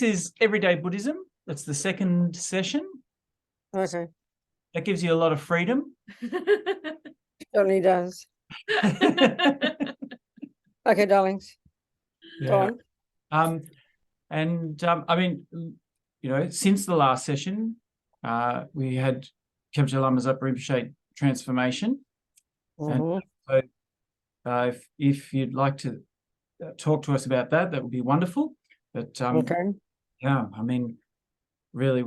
is Everyday Buddhism. That's the second session. Okay. That gives you a lot of freedom. Certainly does. Okay, darlings. Yeah. Go on. I mean, you know, since the last session, we had Kyabje Lama Zopa Rinpoche transformation. Mm-hmm. And so if you'd like to talk to us about that, that would be wonderful. But Okay. yeah, I mean, really,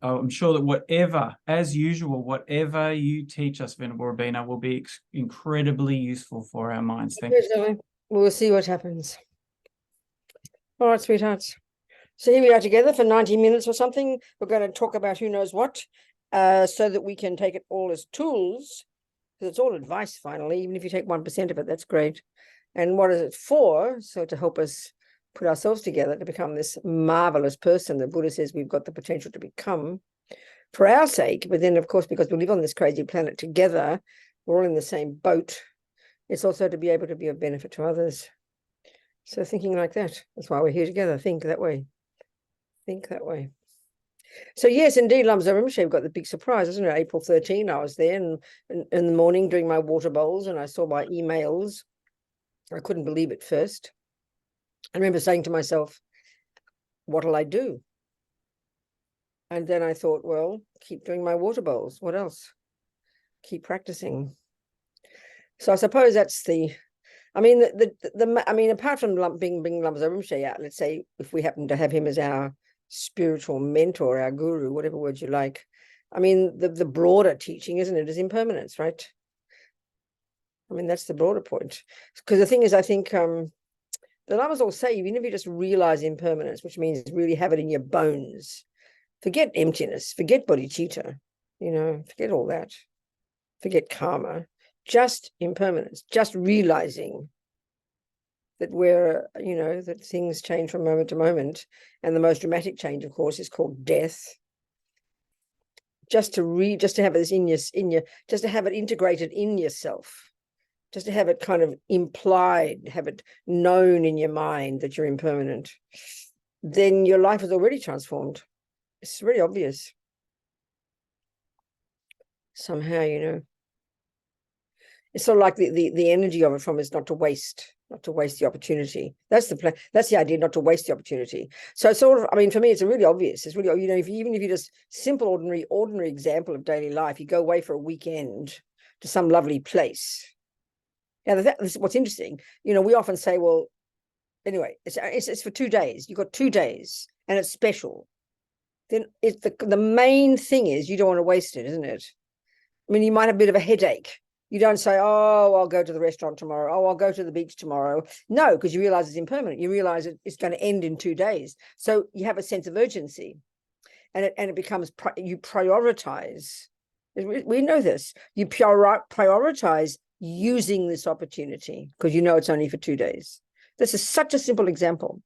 I'm sure that whatever, as usual, whatever you teach us, Venerable Robina, will be incredibly useful for our minds. Thank you. We'll see what happens. All right, sweethearts. So here we are together for 90 minutes or something. We're going to talk about who knows what, so that we can take it all as tools, because it's all advice finally. Even if you take 1% of it, that's great. And what is it for? So to help us put ourselves together to become this marvelous person that Buddha says we've got the potential to become for our sake. But then, of course, because we live on this crazy planet together, we're all in the same boat. It's also to be able to be of benefit to others. So thinking like that, that's why we're here together. Think that way. Think that way. So yes, indeed, Lama Zopa Rinpoche got the big surprise, isn't it? April 13, I was there and in the morning doing my water bowls, and I saw my emails. I couldn't believe it first. I remember saying to myself, what'll I do? And then I thought, well, keep doing my water bowls. What else? Keep practicing. So I suppose that's I mean, apart from being Lama Zopa Rinpoche out, let's say if we happen to have him as our spiritual mentor, our guru, whatever word you like. I mean, the broader teaching, isn't it, is impermanence, right? I mean, that's the broader point. Because the thing is, I think the Lamas all say, even if you just realize impermanence, which means really have it in your bones, forget emptiness, forget bodhicitta, you know, forget all that, forget karma, just impermanence, just realizing that we're, you know, that things change from moment to moment. And the most dramatic change, of course, is called death. Just to have this in your, just to have it integrated in yourself, just to have it kind of implied, have it known in your mind that you're impermanent, then your life is already transformed. It's really obvious. Somehow, you know. It's sort of like the energy of it from is not to waste the opportunity. That's the plan. That's the idea, not to waste the opportunity. So it's sort of, I mean, for me, it's really obvious. It's really, you know, even if you just simple, ordinary example of daily life, you go away for a weekend to some lovely place. Now, that's what's interesting. You know, we often say, well, anyway, it's for 2 days. You've got 2 days and it's special. Then it's the main thing is you don't want to waste it, isn't it? I mean, you might have a bit of a headache. You don't say, oh, I'll go to the restaurant tomorrow. Oh, I'll go to the beach tomorrow. No, because you realize it's impermanent. You realize it's going to end in 2 days. So you have a sense of urgency, and it becomes, you prioritize. We know this. You prioritize using this opportunity because you know it's only for 2 days. This is such a simple example.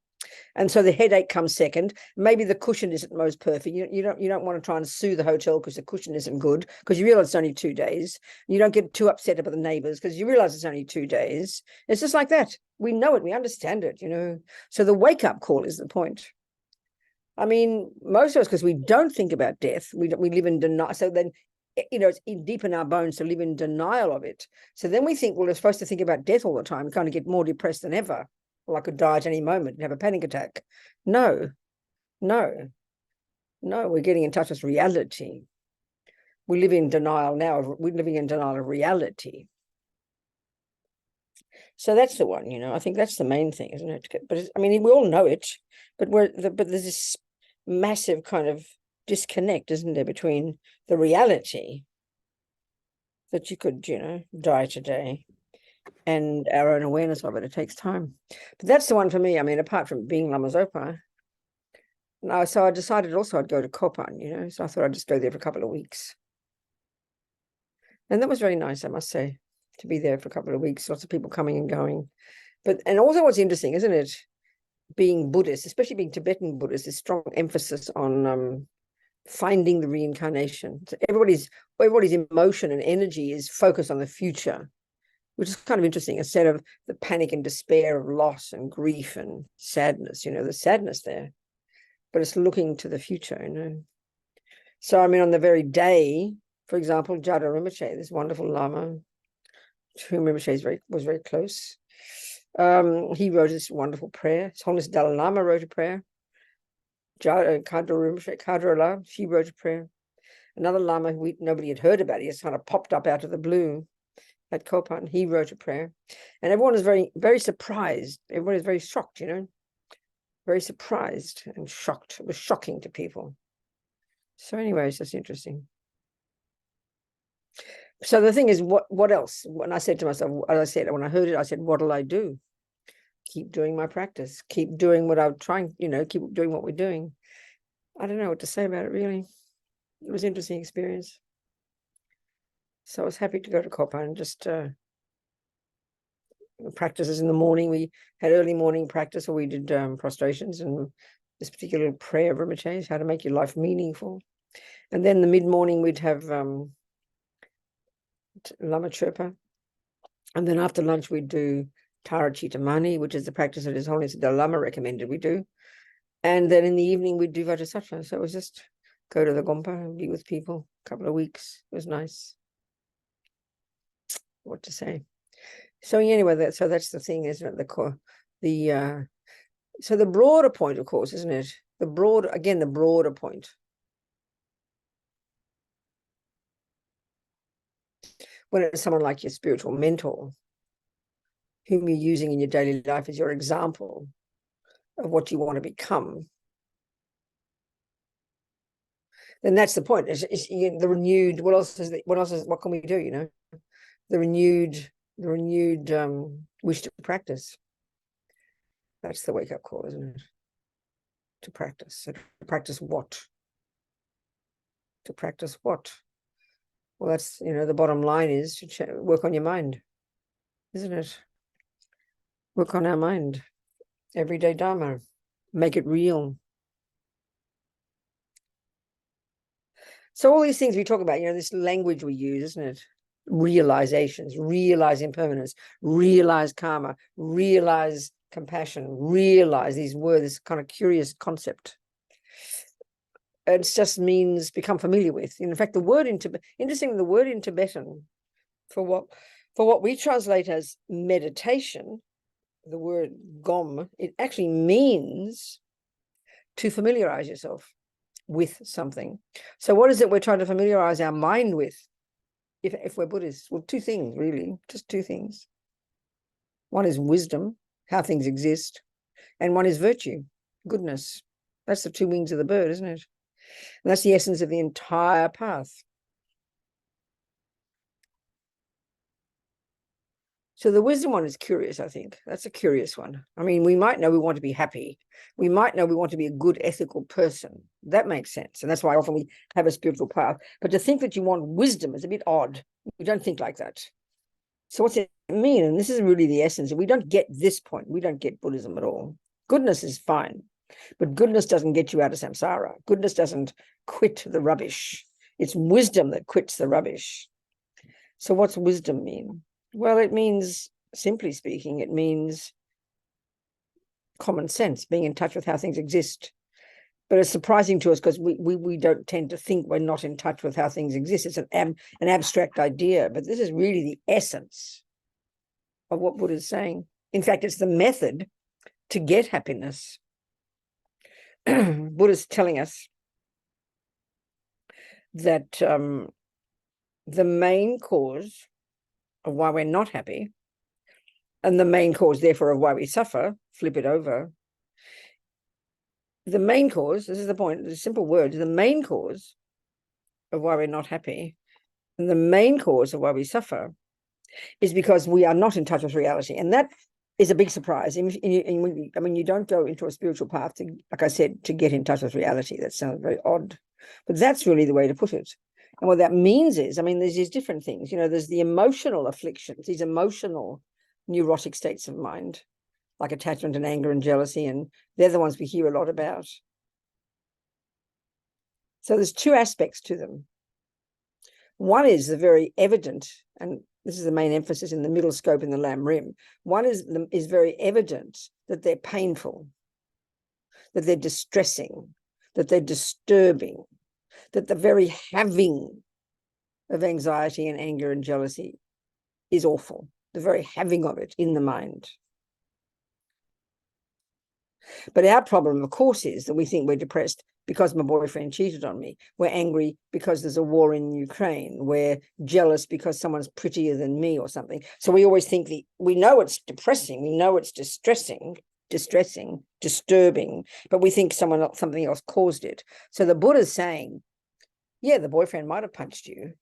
And so the headache comes second. Maybe the cushion isn't most perfect. You don't want to try and sue the hotel because the cushion isn't good, because you realize it's only 2 days. You don't get too upset about the neighbors because you realize it's only 2 days. It's just like that. We know it. We understand it, you know. So the wake-up call is the point. I mean, most of us, because we don't think about death, we live in denial. So then, you know, it's deep in our bones to live in denial of it. So then we think, well, we're supposed to think about death all the time, we kind of get more depressed than ever. Well, I could die at any moment and have a panic attack. No, we're getting in touch with reality. We live in denial now. We're living in denial of reality. So that's the one, you know. I think that's the main thing, isn't it? But I mean, we all know it, but there's this massive kind of disconnect, isn't there, between the reality that you could, you know, die today and our own awareness of it. It takes time. But that's the one for me. I mean, apart from being Lama Zopa. No, so I decided also I'd go to Kopan, you know, so I thought I'd just go there for a couple of weeks. And that was very nice, I must say, to be there for a couple of weeks, lots of people coming and going. And also what's interesting, isn't it, being Buddhist, especially being Tibetan Buddhist, is strong emphasis on finding the reincarnation. So everybody's emotion and energy is focused on the future, which is kind of interesting, instead of the panic and despair of loss and grief and sadness, you know, the sadness there. but it's looking to the future, you know. So, I mean, on the very day, for example, Kyabje Rinpoche, this wonderful Lama, to whom Rinpoche was very close, he wrote this wonderful prayer. His Holiness Dalai Lama wrote a prayer. Kyabje Rinpoche, Kyabje Lama, she wrote a prayer. Another Lama who nobody had heard about, he just kind of popped up out of the blue at Kopan, he wrote a prayer. And everyone is very, very surprised. Everyone is very shocked, you know, very surprised and shocked. It was shocking to people. So anyway, it's just interesting. So the thing is, what else? When I said to myself, as I said, when I heard it, I said, what'll I do? Keep doing my practice, keep doing what I'm trying, you know, keep doing what we're doing. I don't know what to say about it, really. It was an interesting experience. So I was happy to go to Kopan and just practices in the morning. We had early morning practice where we did prostrations and this particular prayer of Rinpoche, how to make your life meaningful. And then the mid-morning we'd have Lama Chirpa. And then after lunch we'd do Tara Chitamani, which is the practice that His Holiness Dalai Lama recommended we do. And then in the evening we'd do Vajrasattva. So it was just go to the Gompa and be with people a couple of weeks. It was nice. What to say? So anyway, so that's the thing, isn't it? So the broader point, of course, isn't it? The broader point. When it's someone like your spiritual mentor, whom you're using in your daily life as your example of what you want to become, then that's the point. It's the renewed. What else can we do? You know, the renewed wish to practice. That's the wake-up call, isn't it? To practice. So to practice what? To practice what? Well, that's, you know, the bottom line is to work on your mind, isn't it? Work on our mind. Everyday Dharma. Make it real. So all these things we talk about, you know, this language we use, isn't it? Realizations, realize impermanence, realize karma, realize compassion, realize these words, this kind of curious concept. It just means become familiar with. In fact, the word in Tibetan for what we translate as meditation, the word gom, it actually means to familiarize yourself with something. So what is it we're trying to familiarize our mind with if we're Buddhists? Well, two things, really, just two things. One is wisdom, how things exist, and one is virtue, goodness. That's the two wings of the bird, isn't it? And that's the essence of the entire path. So the wisdom one is curious, I think. That's a curious one. I mean, we might know we want to be happy. We might know we want to be a good, ethical person. That makes sense. And that's why often we have a spiritual path. But to think that you want wisdom is a bit odd. We don't think like that. So what's it mean? And this is really the essence. We don't get this point. We don't get Buddhism at all. Goodness is fine. But goodness doesn't get you out of samsara. Goodness doesn't quit the rubbish. It's wisdom that quits the rubbish. So what's wisdom mean? Well, it means, simply speaking, it means common sense, being in touch with how things exist. But it's surprising to us because we don't tend to think we're not in touch with how things exist. It's an abstract idea, but this is really the essence of what Buddha is saying. In fact, it's the method to get happiness. Buddha's telling us that the main cause of why we're not happy, and the main cause, therefore, of why we suffer, flip it over. The main cause, this is the point, the simple words, the main cause of why we're not happy, and the main cause of why we suffer is because we are not in touch with reality. And that is a big surprise. I mean, you don't go into a spiritual path to, like I said, to get in touch with reality. That sounds very odd, but that's really the way to put it. And what that means is, I mean, there's these different things, you know, there's the emotional afflictions, these emotional neurotic states of mind, like attachment and anger and jealousy, and they're the ones we hear a lot about. So there's two aspects to them. One is the very evident, and this is the main emphasis in the middle scope in the Lam Rim. One is very evident that they're painful, that they're distressing, that they're disturbing, that the very having of anxiety and anger and jealousy is awful, the very having of it in the mind. But our problem, of course, is that we think we're depressed because my boyfriend cheated on me. We're angry because there's a war in Ukraine. We're jealous because someone's prettier than me or something. So we always think we know it's depressing, we know it's distressing, disturbing, but we think something else caused it. So the Buddha's saying, yeah, the boyfriend might have punched you,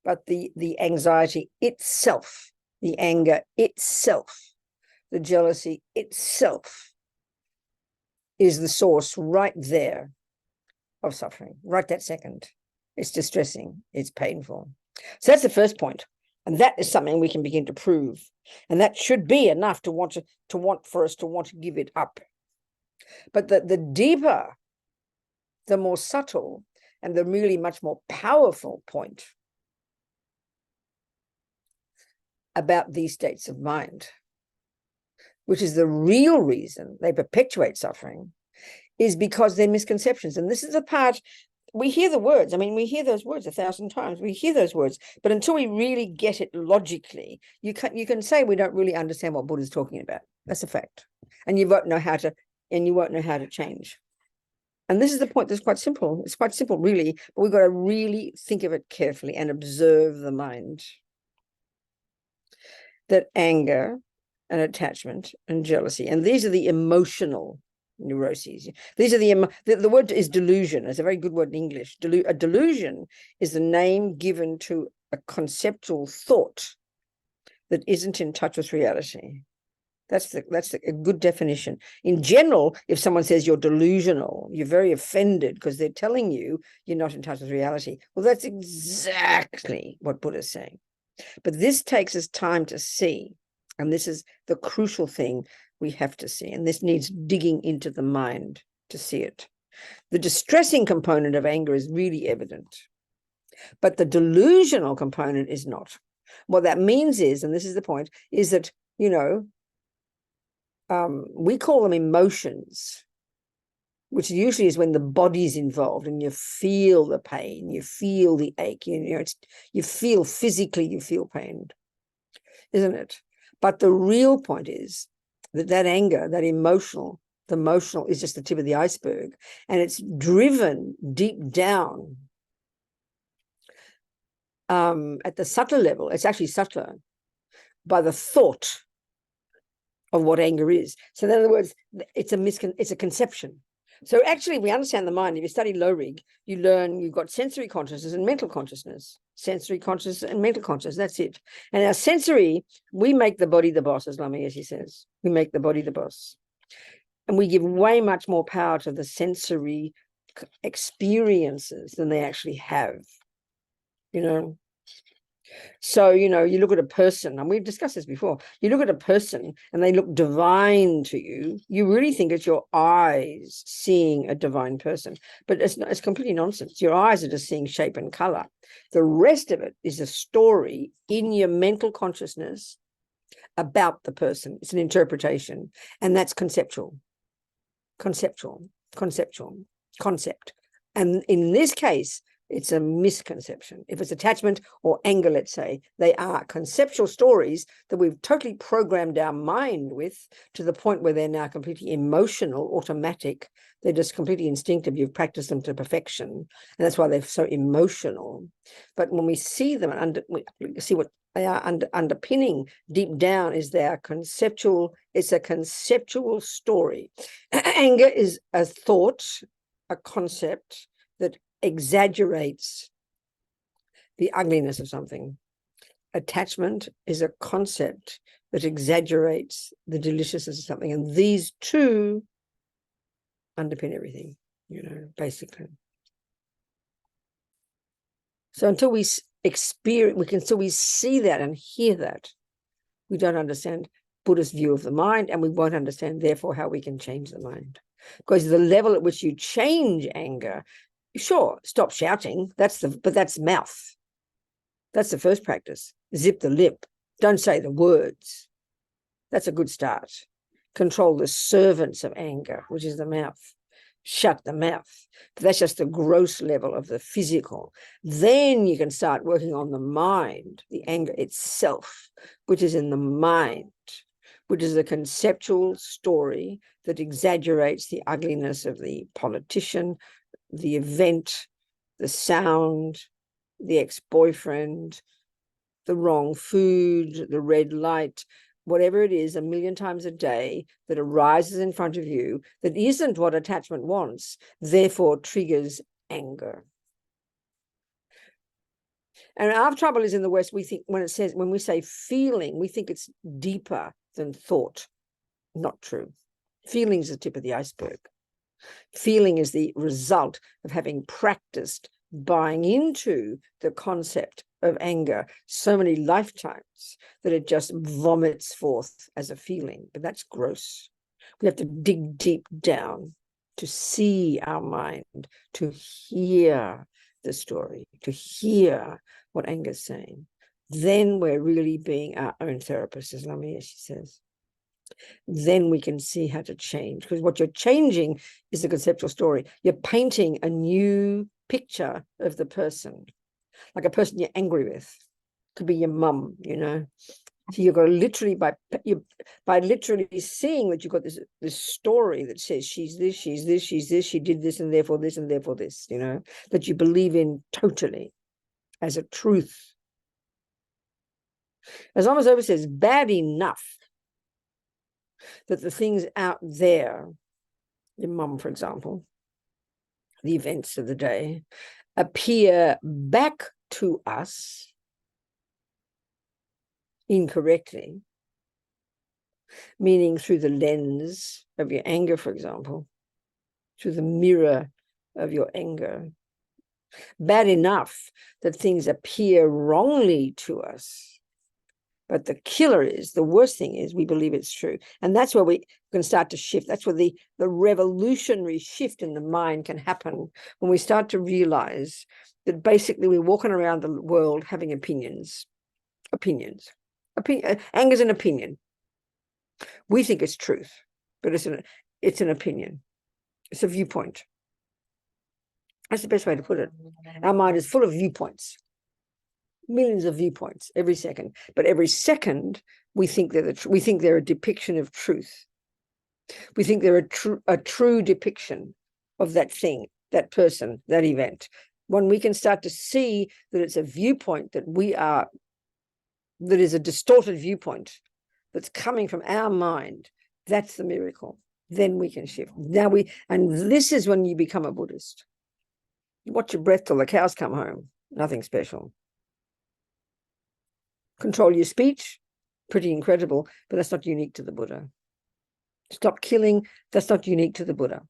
but the anxiety itself, the anger itself, the jealousy itself is the source right there of suffering, right that second. It's distressing, it's painful. So that's the first point. And that is something we can begin to prove. And that should be enough for us to want to give it up. But the deeper, the more subtle, and the really much more powerful point about these states of mind, which is the real reason they perpetuate suffering, is because they're misconceptions. And this is the part, we hear the words. I mean, we hear those words 1,000 times. We hear those words, but until we really get it logically, you can say we don't really understand what Buddha's talking about. That's a fact. And you won't know how to change. And this is the point that's quite simple. It's quite simple, really, but we've got to really think of it carefully and observe the mind. That anger and attachment and jealousy, and these are the emotional neuroses. These are the word is delusion. It's a very good word in English. A delusion is the name given to a conceptual thought that isn't in touch with reality. That's a good definition. In general, if someone says you're delusional, you're very offended because they're telling you you're not in touch with reality. Well, that's exactly what Buddha's saying. But this takes us time to see. And this is the crucial thing we have to see. And this needs digging into the mind to see it. The distressing component of anger is really evident, but the delusional component is not. What that means is, and this is the point, is that, we call them emotions, which usually is when the body's involved and you feel the pain, you feel the ache, you feel physically, you feel pain, isn't it? But the real point is that anger, the emotional is just the tip of the iceberg, and it's driven deep down at the subtler level. It's actually subtler by the thought of what anger is. So in other words, it's a conception. So actually, we understand the mind. If you study low rig, you learn you've got sensory consciousness and mental consciousness. Sensory consciousness and mental consciousness, that's it. And our sensory, we make the body the boss, as Lama Yeshe says. We make the body the boss. And we give way much more power to the sensory experiences than they actually have, So, you look at a person, and we've discussed this before, you look at a person and they look divine to you, you really think it's your eyes seeing a divine person, but it's completely nonsense. Your eyes are just seeing shape and color. The rest of it is a story in your mental consciousness about the person. It's an interpretation, and that's concept. And in this case, it's a misconception. If it's attachment or anger, let's say, they are conceptual stories that we've totally programmed our mind with, to the point where they're now completely emotional, automatic. They're just completely instinctive. You've practiced them to perfection. And that's why they're so emotional. But when we see them, we see what they are underpinning deep down is their conceptual. It's a conceptual story. Anger is a thought, a concept that exaggerates the ugliness of something. Attachment is a concept that exaggerates the deliciousness of something. And these two underpin everything, basically. So until we experience, until we see that and hear that, we don't understand Buddha's view of the mind, and we won't understand, therefore, how we can change the mind. Because the level at which you change anger, sure, stop shouting. But that's mouth. That's the first practice. Zip the lip. Don't say the words. That's a good start. Control the servants of anger, which is the mouth. shut the mouth. But that's just the gross level of the physical. Then you can start working on the mind, the anger itself, which is in the mind, which is a conceptual story that exaggerates the ugliness of the politician, the event, the sound, the ex-boyfriend, the wrong food, the red light, whatever it is, 1,000,000 times a day that arises in front of you that isn't what attachment wants, therefore triggers anger. And our trouble is in the West, we think when we say feeling, we think it's deeper than thought. Not true. Feeling is the tip of the iceberg. Feeling is the result of having practiced buying into the concept of anger so many lifetimes that it just vomits forth as a feeling. But that's gross. We have to dig deep down to see our mind, to hear the story, to hear what anger is saying. Then we're really being our own therapist, as Lamia, she says. Then we can see how to change, because what you're changing is the conceptual story. You're painting a new picture of the person, like a person you're angry with. Could be your mum, you know. So you've got to literally, by literally seeing that you've got this story that says she's this, she's this, she's this, she did this, and therefore this, you know, that you believe in totally as a truth. As Lama Zopa says, bad enough that the things out there, your mum, for example, the events of the day, appear back to us incorrectly, meaning through the lens of your anger, for example, through the mirror of your anger. Bad enough that things appear wrongly to us. But the killer is, the worst thing is, we believe it's true. And that's where we can start to shift. That's where the revolutionary shift in the mind can happen, when we start to realize that basically we're walking around the world having opinions. Anger's an opinion. We think it's truth, but it's an opinion. It's a viewpoint. That's the best way to put it. Our mind is full of viewpoints. Millions of viewpoints every second, but every second we think they're a depiction of truth. We think they're a true depiction of that thing, that person, that event. When we can start to see that it's a viewpoint that is a distorted viewpoint that's coming from our mind, that's the miracle. Then we can shift. And this is when you become a Buddhist. You watch your breath till the cows come home. Nothing special. Control your speech, pretty incredible, but that's not unique to the Buddha. Stop killing, that's not unique to the Buddha.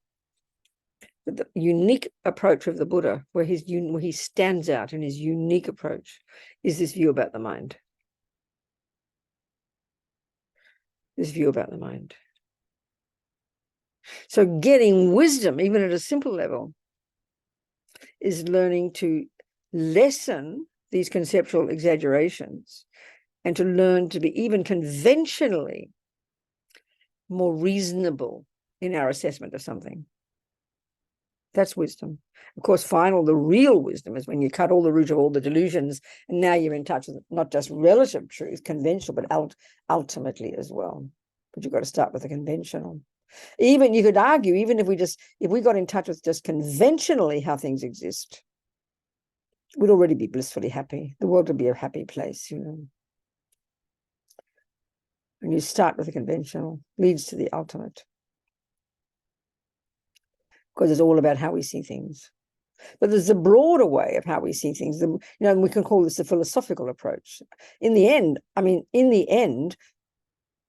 But the unique approach of the Buddha, where he stands out in his unique approach, is this view about the mind. This view about the mind. So getting wisdom, even at a simple level, is learning to lessen these conceptual exaggerations and to learn to be even conventionally more reasonable in our assessment of something. That's wisdom. Of course, the real wisdom is when you cut all the root of all the delusions, and now you're in touch with not just relative truth, conventional, but ultimately as well. But you've got to start with the conventional. Even you could argue, even if we got in touch with just conventionally how things exist, we'd already be blissfully happy. The world would be a happy place, you know. And you start with the conventional, leads to the ultimate. Because it's all about how we see things. But there's a broader way of how we see things. We can call this a philosophical approach. In the end,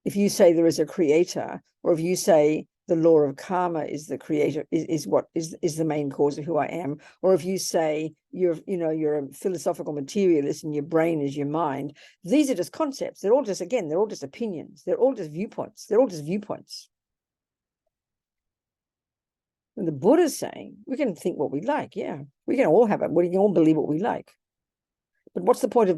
if you say there is a creator, or if you say the law of karma is the creator, is the main cause of who I am, or if you say you're a philosophical materialist and your brain is your mind, these are just concepts. They're all just opinions. They're all just viewpoints. And the Buddha's saying we can think what we like. Yeah, we can all have it. We can all believe what we like. But what's the point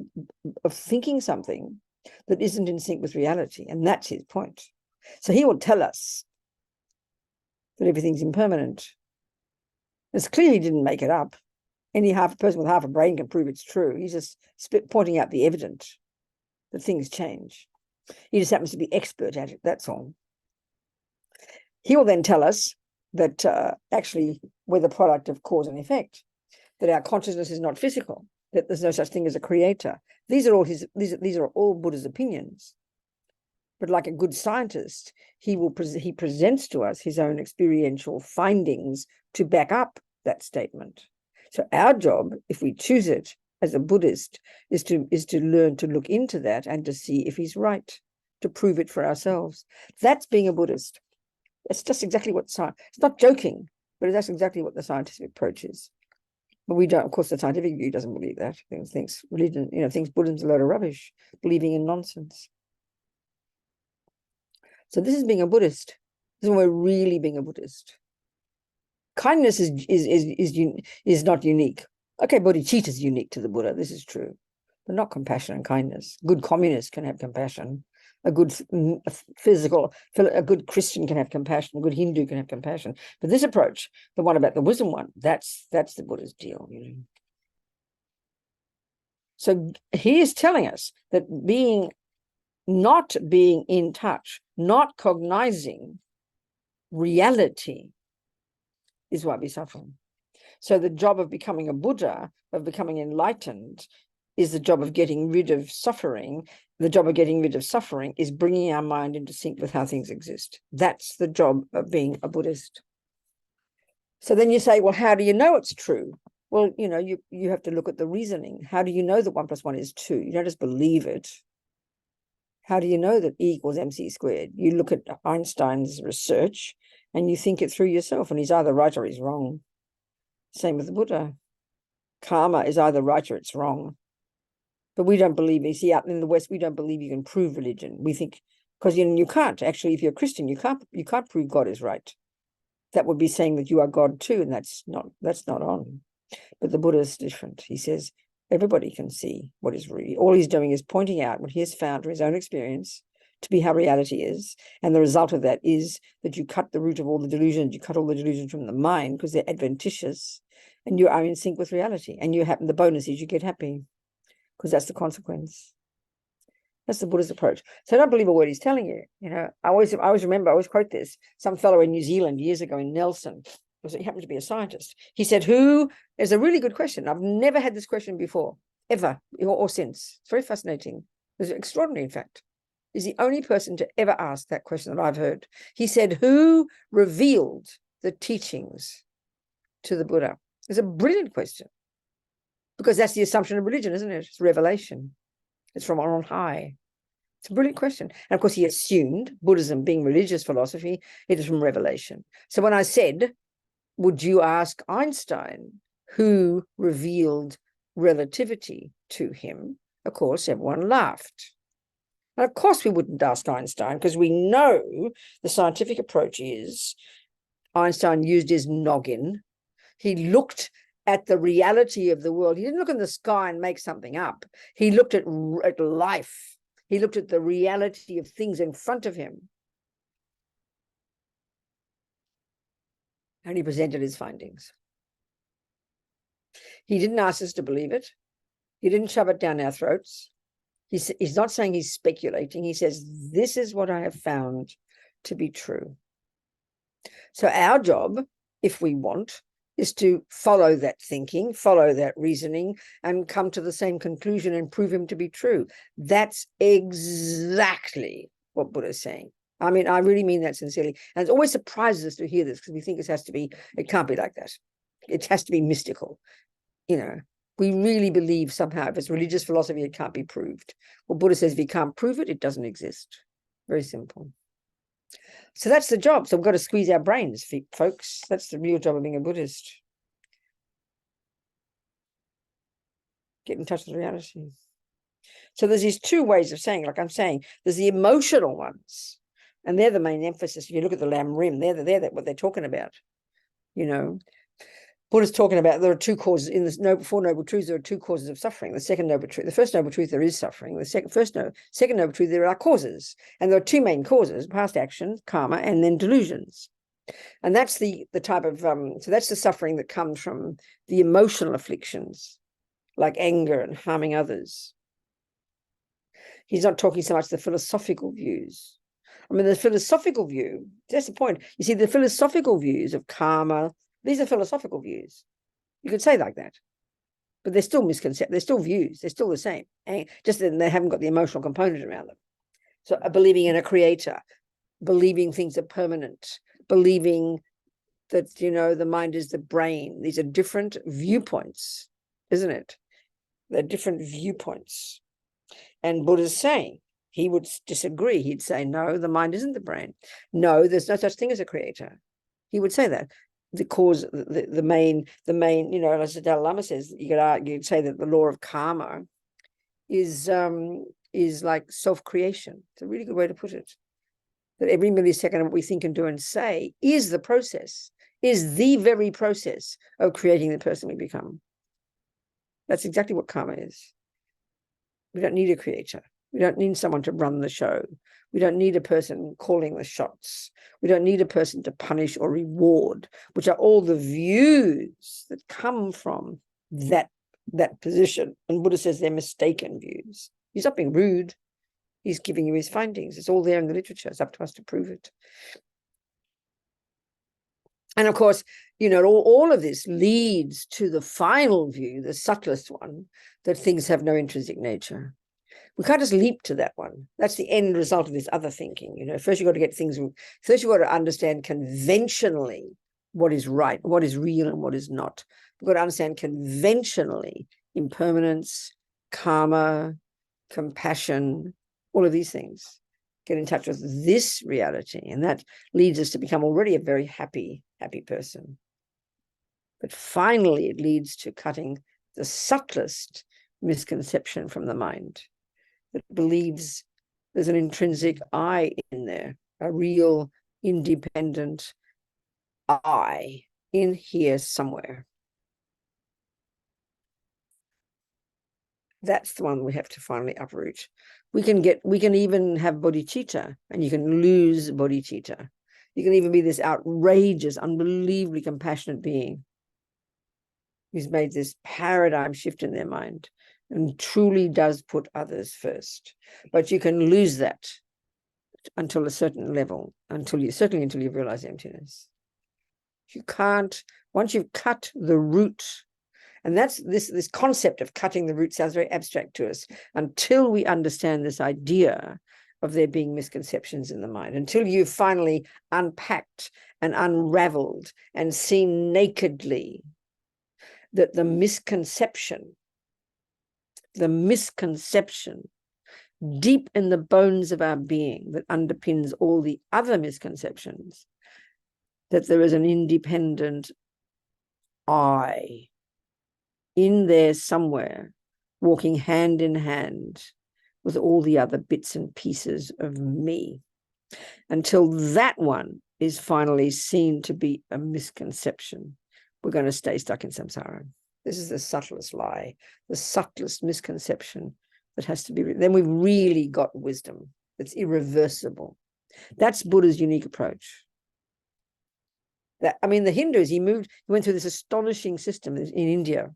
of thinking something that isn't in sync with reality? And that's his point. So he will tell us that everything's impermanent, It's clear he didn't make it up. Any person with half a brain can prove it's true. He's just pointing out the evidence that things change. He just happens to be expert at it, that's all. He will then tell us that actually we're the product of cause and effect, that our consciousness is not physical, that there's no such thing as a creator. These are all Buddha's opinions. But like a good scientist, he presents to us his own experiential findings to back up that statement. So our job, if we choose it as a Buddhist, is to learn to look into that and to see if he's right, to prove it for ourselves. That's being a Buddhist. It's just exactly what science. It's not joking, but that's exactly what the scientific approach is. But we don't. Of course, the scientific view doesn't believe that. It thinks religion, thinks Buddhism's a load of rubbish, believing in nonsense. So this is being a Buddhist. This is when we're really being a Buddhist. Kindness is not unique. Okay, bodhicitta is unique to the Buddha. This is true, but not compassion and kindness. Good communist can have compassion. A good Christian can have compassion. A good Hindu can have compassion. But this approach, the one about the wisdom one, that's the Buddha's deal. So he is telling us that not being in touch, not cognizing reality is why we suffer. So the job of becoming a Buddha, of becoming enlightened, is the job of getting rid of suffering. The job of getting rid of suffering is bringing our mind into sync with how things exist. That's the job of being a Buddhist. So then you say, well, how do you know it's true? Well, you have to look at the reasoning. How do you know that 1 + 1 is 2? You don't just believe it. How do you know that E = mc squared? You look at Einstein's research and you think it through yourself, and he's either right or he's wrong. Same with the Buddha. Karma is either right or it's wrong. But we don't believe, you see, out in the West, we don't believe you can prove religion. We think, because you can't. Actually, if you're a Christian, you can't prove God is right. That would be saying that you are God too, and that's not on. But the Buddha is different. He says everybody can see what is real. All he's doing is pointing out what he has found from his own experience to be how reality is. And the result of that is that you cut the root of all the delusions. You cut all the delusions from the mind because they're adventitious, and you are in sync with reality. And the bonus is you get happy, because that's the consequence. That's the Buddha's approach. So don't believe a word he's telling you. I always quote this. Some fellow in New Zealand years ago in Nelson, he happened to be a scientist. He said, it's a really good question. I've never had this question before, ever, or since. It's very fascinating. It's extraordinary, in fact. He's the only person to ever ask that question that I've heard. He said, who revealed the teachings to the Buddha? It's a brilliant question, because that's the assumption of religion, isn't it? It's revelation. It's from on high. It's a brilliant question. And of course, he assumed Buddhism being religious philosophy, it is from revelation. So when I said, would you ask Einstein who revealed relativity to him? Of course, everyone laughed. And of course, we wouldn't ask Einstein, because we know the scientific approach is Einstein used his noggin. He looked at the reality of the world. He didn't look in the sky and make something up. He looked at life. He looked at the reality of things in front of him. And he presented his findings. He didn't ask us to believe it. He didn't shove it down our throats. He's not saying he's speculating. He says, this is what I have found to be true. So our job, if we want, is to follow that thinking, follow that reasoning, and come to the same conclusion and prove him to be true. That's exactly what Buddha is saying. I mean, I really mean that sincerely. And it always surprises us to hear this, because we think it can't be like that. It has to be mystical. We really believe somehow if it's religious philosophy, it can't be proved. Well, Buddha says if you can't prove it, it doesn't exist. Very simple. So that's the job. So we've got to squeeze our brains, folks. That's the real job of being a Buddhist. Get in touch with reality. So there's these two ways of saying, like I'm saying, there's the emotional ones, and they're the main emphasis. If you look at the Lam Rim, they're what they're talking about. Buddha's talking about there are two causes in the Four Noble Truths. There are two causes of suffering. The second noble truth, the first noble truth, there is suffering. The second noble truth, there are causes, and there are two main causes: past action, karma, and then delusions. And that's the type of, so that's the suffering that comes from the emotional afflictions, like anger and harming others. He's not talking so much the philosophical views. I mean, the philosophical view, that's the point. You see, the philosophical views of karma, these are philosophical views. You could say like that. But they're still misconceptions, they're still views, they're still the same. Just that they haven't got the emotional component around them. So believing in a creator, believing things are permanent, believing that, you know, the mind is the brain. These are different viewpoints, isn't it? They're different viewpoints. And Buddha's saying, he would disagree. He'd say, no, the mind isn't the brain. No, there's no such thing as a creator. He would say that. The cause, the main, you know, as the Dalai Lama says, you could say that the law of karma is like self-creation. It's a really good way to put it. That every millisecond of what we think and do and say is the process, is the very process of creating the person we become. That's exactly what karma is. We don't need a creator. We don't need someone to run the show. We don't need a person calling the shots. We don't need a person to punish or reward, which are all the views that come from that position. And Buddha says they're mistaken views. He's not being rude. He's giving you his findings. It's all there in the literature. It's up to us to prove it. And of course, you know, all of this leads to the final view, the subtlest one, that things have no intrinsic nature. We can't just leap to that one. That's the end result of this other thinking. You know, first you've got to get things, first you've got to understand conventionally what is right, what is real and what is not. We've got to understand conventionally impermanence, karma, compassion, all of these things. Get in touch with this reality. And that leads us to become already a very happy person. But finally, it leads to cutting the subtlest misconception from the mind that believes there's an intrinsic I in there, a real independent I in here somewhere. That's the one we have to finally uproot. We can even have bodhicitta, and you can lose bodhicitta. You can even be this outrageous, unbelievably compassionate being who's made this paradigm shift in their mind and truly does put others first. But you can lose that until a certain level, certainly until you realize emptiness. You can't, once you've cut the root, and that's this concept of cutting the root sounds very abstract to us, until we understand this idea of there being misconceptions in the mind, until you've finally unpacked and unraveled and seen nakedly that the misconception deep in the bones of our being that underpins all the other misconceptions, that there is an independent I in there somewhere, walking hand in hand with all the other bits and pieces of me, until that one is finally seen to be a misconception, we're going to stay stuck in samsara. This is the subtlest lie, the subtlest misconception that has to be, then we've really got wisdom. It's irreversible. That's Buddha's unique approach. That, I mean, the Hindus, he went through this astonishing system in India.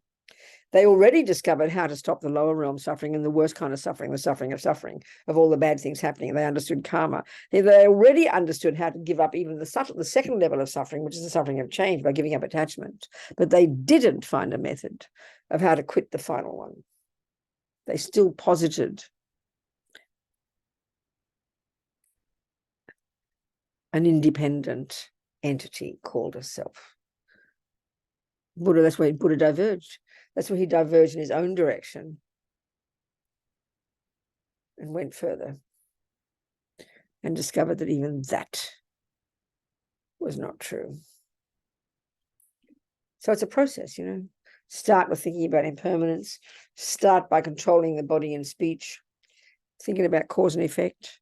They already discovered how to stop the lower realm suffering and the worst kind of suffering, the suffering of all the bad things happening. They understood karma. They already understood how to give up even the second level of suffering, which is the suffering of change, by giving up attachment. But they didn't find a method of how to quit the final one. They still posited an independent entity called a self. Buddha, that's where Buddha diverged. That's where he diverged in his own direction and went further and discovered that even that was not true. So it's a process, you know. Start with thinking about impermanence. Start by controlling the body and speech, thinking about cause and effect.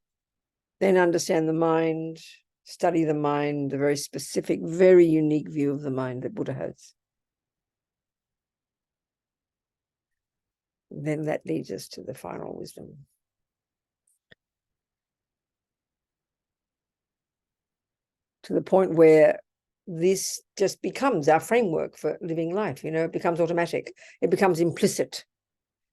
Then understand the mind, study the mind, the very specific, very unique view of the mind that Buddha has. Then that leads us to the final wisdom. to the point where this just becomes our framework for living life. You know, it becomes automatic. It becomes implicit.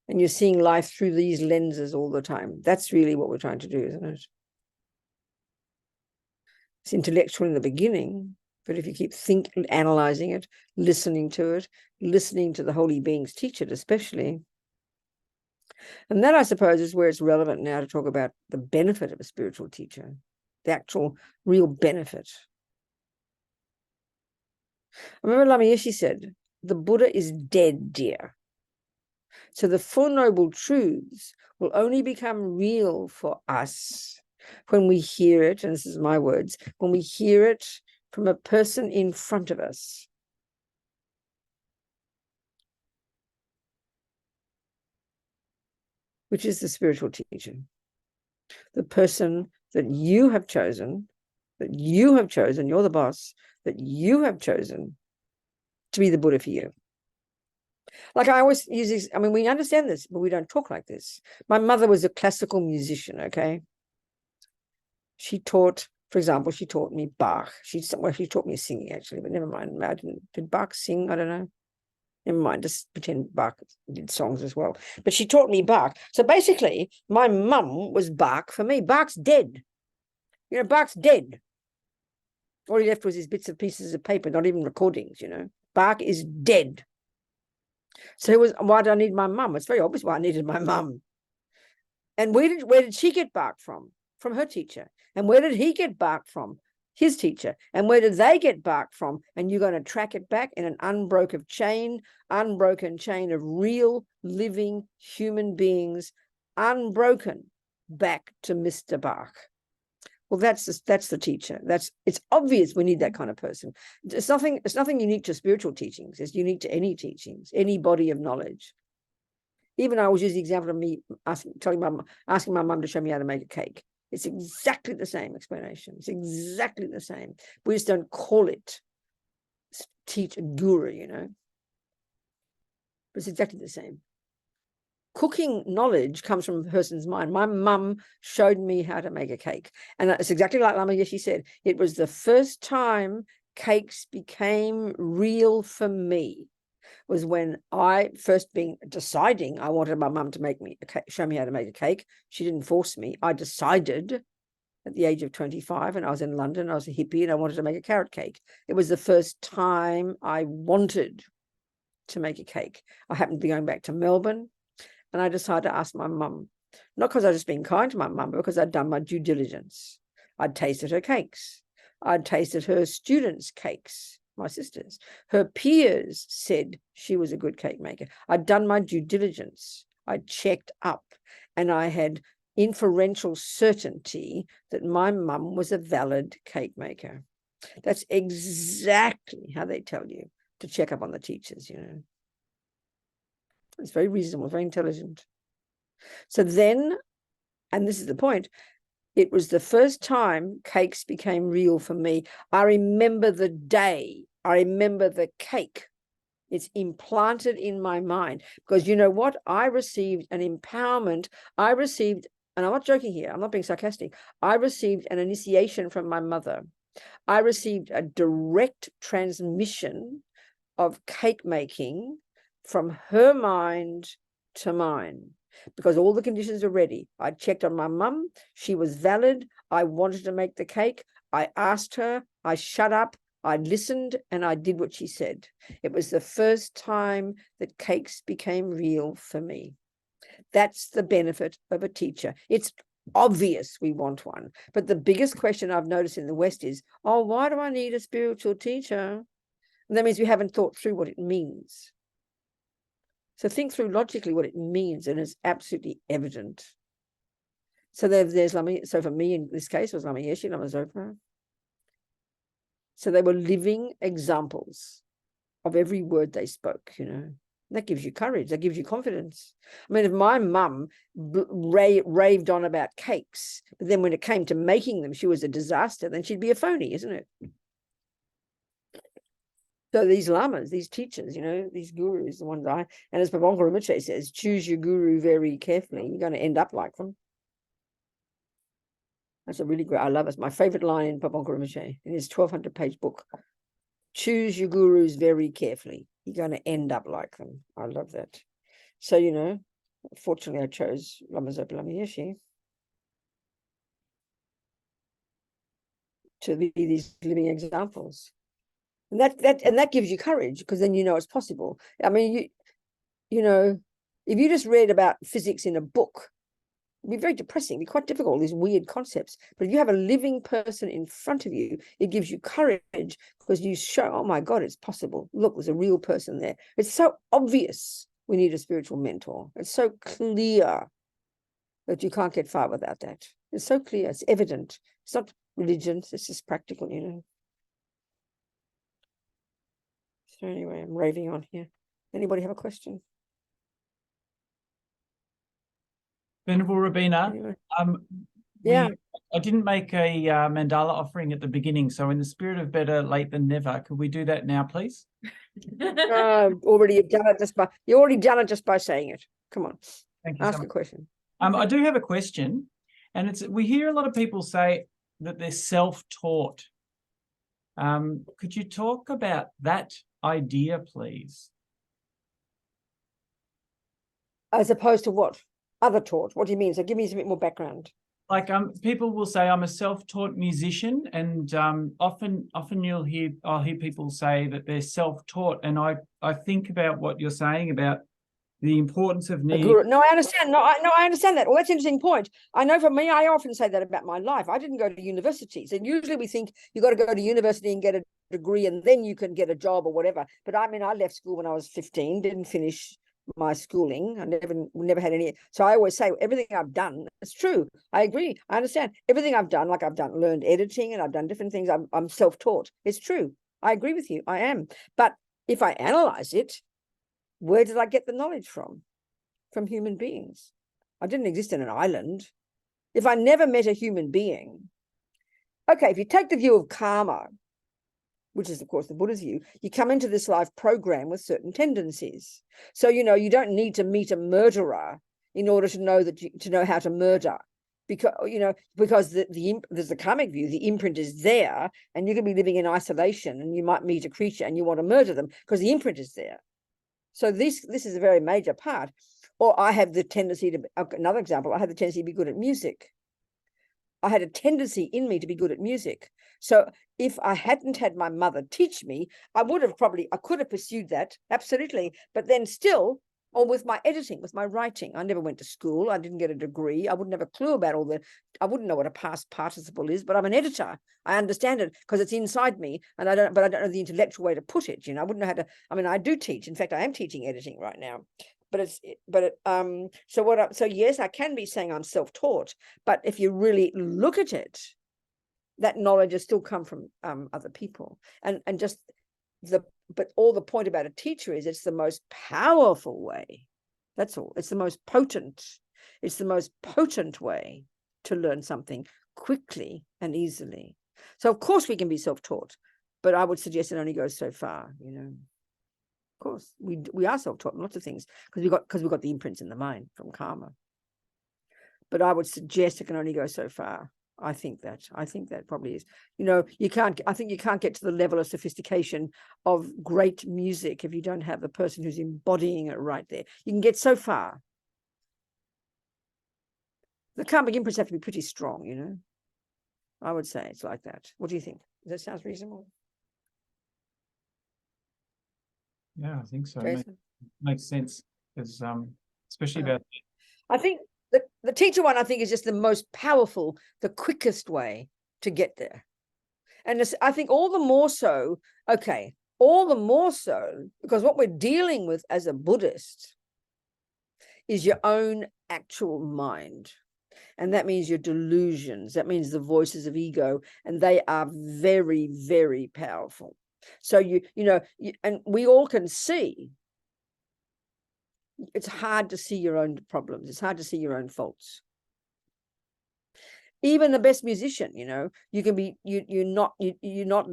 And you're seeing life through these lenses all the time. That's really what we're trying to do, isn't it? It's intellectual in the beginning, but if you keep analyzing it, listening to the holy beings teach it especially. And that, I suppose, is where it's relevant now to talk about the benefit of a spiritual teacher, the actual real benefit. I remember Lama Yeshe said, the Buddha is dead, dear. So the Four Noble Truths will only become real for us when we hear it, and this is my words, when we hear it from a person in front of us. Which is the spiritual teacher. The person that you have chosen, you're the boss, that you have chosen to be the Buddha for you. Like I always use this, I mean, we understand this, but we don't talk like this. My mother was a classical musician, okay? She taught, for example, she taught me Bach. She taught me singing, actually, but never mind. Did Bach sing? I don't know. Never mind, just pretend Bach did songs as well. But she taught me Bach. So basically, my mum was Bach for me. Bach's dead. You know, Bach's dead. All he left was his bits and pieces of paper, not even recordings, you know. Bach is dead. So why did I need my mum? It's very obvious why I needed my mum. And where did she get Bach from? From her teacher. And where did he get Bach from? His teacher. And where did they get Bach from? And you're going to track it back in an unbroken chain of real living human beings, unbroken, back to Mr. Bach. Well, that's the teacher. It's obvious we need that kind of person. It's nothing unique to spiritual teachings. It's unique to any teachings, any body of knowledge. Even I always use the example of me asking my mum to show me how to make a cake. It's exactly the same explanation. It's exactly the same. We just don't call it teach a guru, you know. But it's exactly the same. Cooking knowledge comes from a person's mind. My mum showed me how to make a cake. And it's exactly like Lama Yeshe said. It was the first time cakes became real for me. Was when I first deciding I wanted my mum to make me show me how to make a cake. She didn't force me. I decided at the age of 25, and I was in London. I was a hippie, and I wanted to make a carrot cake. It was the first time I wanted to make a cake. I happened to be going back to Melbourne, and I decided to ask my mum, not because I was just being kind to my mum, but because I'd done my due diligence. I'd tasted her cakes. I'd tasted her students' cakes. My sisters, her peers said she was a good cake maker. I'd done my due diligence. I checked up, and I had inferential certainty that my mum was a valid cake maker. That's exactly how they tell you to check up on the teachers, you know. It's very reasonable, very intelligent. So then, and this is the point, it was the first time cakes became real for me. I remember the day. I remember the cake. It's implanted in my mind because you know what? I received an empowerment. And I'm not joking here. I'm not being sarcastic. I received an initiation from my mother. I received a direct transmission of cake making from her mind to mine. Because all the conditions were ready. I checked on my mum. She was valid. I wanted to make the cake. I asked her. I shut up. I listened, and I did what she said. It was the first time that cakes became real for me. That's the benefit of a teacher. It's obvious we want one. But the biggest question I've noticed in the West is, oh, why do I need a spiritual teacher? And that means we haven't thought through what it means. So think through logically what it means, and it's absolutely evident. So there's Lama. So for me, in this case, was Lama Yeshe, Lama Zopa. So they were living examples of every word they spoke, you know. That gives you courage. That gives you confidence. I mean, if my mum raved on about cakes, but then when it came to making them, she was a disaster, then she'd be a phony, isn't it? So these lamas, these teachers, you know, these gurus, the ones and as Venerable Rinpoche says, choose your guru very carefully. You're going to end up like them. That's a really great, I love it. It's my favorite line in Pabonka Rinpoche in his 1200-page book. Choose your gurus very carefully. You're going to end up like them. I love that. So, you know, fortunately I chose Lama Zopa Lama Yeshe to be these living examples. And that gives you courage, because then you know it's possible. I mean, you know, if you just read about physics in a book, it'd be very depressing, it'd be quite difficult, these weird concepts. But if you have a living person in front of you, it gives you courage, because you show, oh my God, it's possible. Look, there's a real person there. It's so obvious we need a spiritual mentor. It's so clear that you can't get far without that. It's so clear, it's evident. It's not religion, it's just practical, you know. So anyway, I'm raving on here. Anybody have a question? Venerable Robina, Anyway. yeah, I didn't make a mandala offering at the beginning, so in the spirit of better late than never, could we do that now, please? Already you've done it just by saying it. Come on, Thank you. ask a question. I do have a question, and we hear a lot of people say that they're self-taught. Could you talk about that idea, please? As opposed to what? Other taught? What do you mean? So give me a bit more background. Like people will say I'm a self-taught musician, and often I'll hear people say that they're self-taught, and I think about what you're saying about the importance of needing. No, I understand. No, I understand that. Well, that's an interesting point. I know for me, I often say that about my life. I didn't go to universities, and usually we think you got to go to university and get a degree, and then you can get a job or whatever. But I mean, I left school when I was 15, didn't finish my schooling. I never had any. So I always say everything I've done, it's true. I agree. I understand everything I've done. Like learned editing, and I've done different things. I'm self-taught. It's true. I agree with you. I am. But if I analyze it, where did I get the knowledge from? From human beings. I didn't exist in an island. If I never met a human being, okay, if you take the view of karma, which is, of course, the Buddha's view, you come into this life programmed with certain tendencies. So, you know, you don't need to meet a murderer in order to know to know how to murder. Because there's the karmic view, the imprint is there, and you can be living in isolation, and you might meet a creature and you want to murder them because the imprint is there. So this is a very major part. Or I have the tendency to, another example, I had the tendency to be good at music. I had a tendency in me to be good at music. So if I hadn't had my mother teach me, I could have pursued that, absolutely. But then still, or with my editing, with my writing, I never went to school. I didn't get a degree. I wouldn't have a clue about I wouldn't know what a past participle is, but I'm an editor. I understand it because it's inside me, and I don't know the intellectual way to put it. You know, I wouldn't know how to, I mean, I do teach. In fact, I am teaching editing right now. So yes, I can be saying I'm self-taught, but if you really look at it, that knowledge has still come from other people, but all the point about a teacher is it's the most powerful way. That's all. It's the most potent. It's the most potent way to learn something quickly and easily. So of course we can be self-taught, but I would suggest it only goes so far, you know. Of course, we are self-taught in lots of things because we've got the imprints in the mind from karma. But I would suggest it can only go so far. I think that probably is. You know, I think you can't get to the level of sophistication of great music if you don't have the person who's embodying it right there. You can get so far. The karmic imprints have to be pretty strong, you know. I would say it's like that. What do you think? Does that sound reasonable? Yeah, I think so. Makes sense, because especially about. I think the teacher one, I think, is just the most powerful, the quickest way to get there. And I think all the more so because what we're dealing with as a Buddhist is your own actual mind. And that means your delusions. That means the voices of ego, and they are very, very powerful. So and we all can see. It's hard to see your own problems. It's hard to see your own faults. Even the best musician, you can be, you're not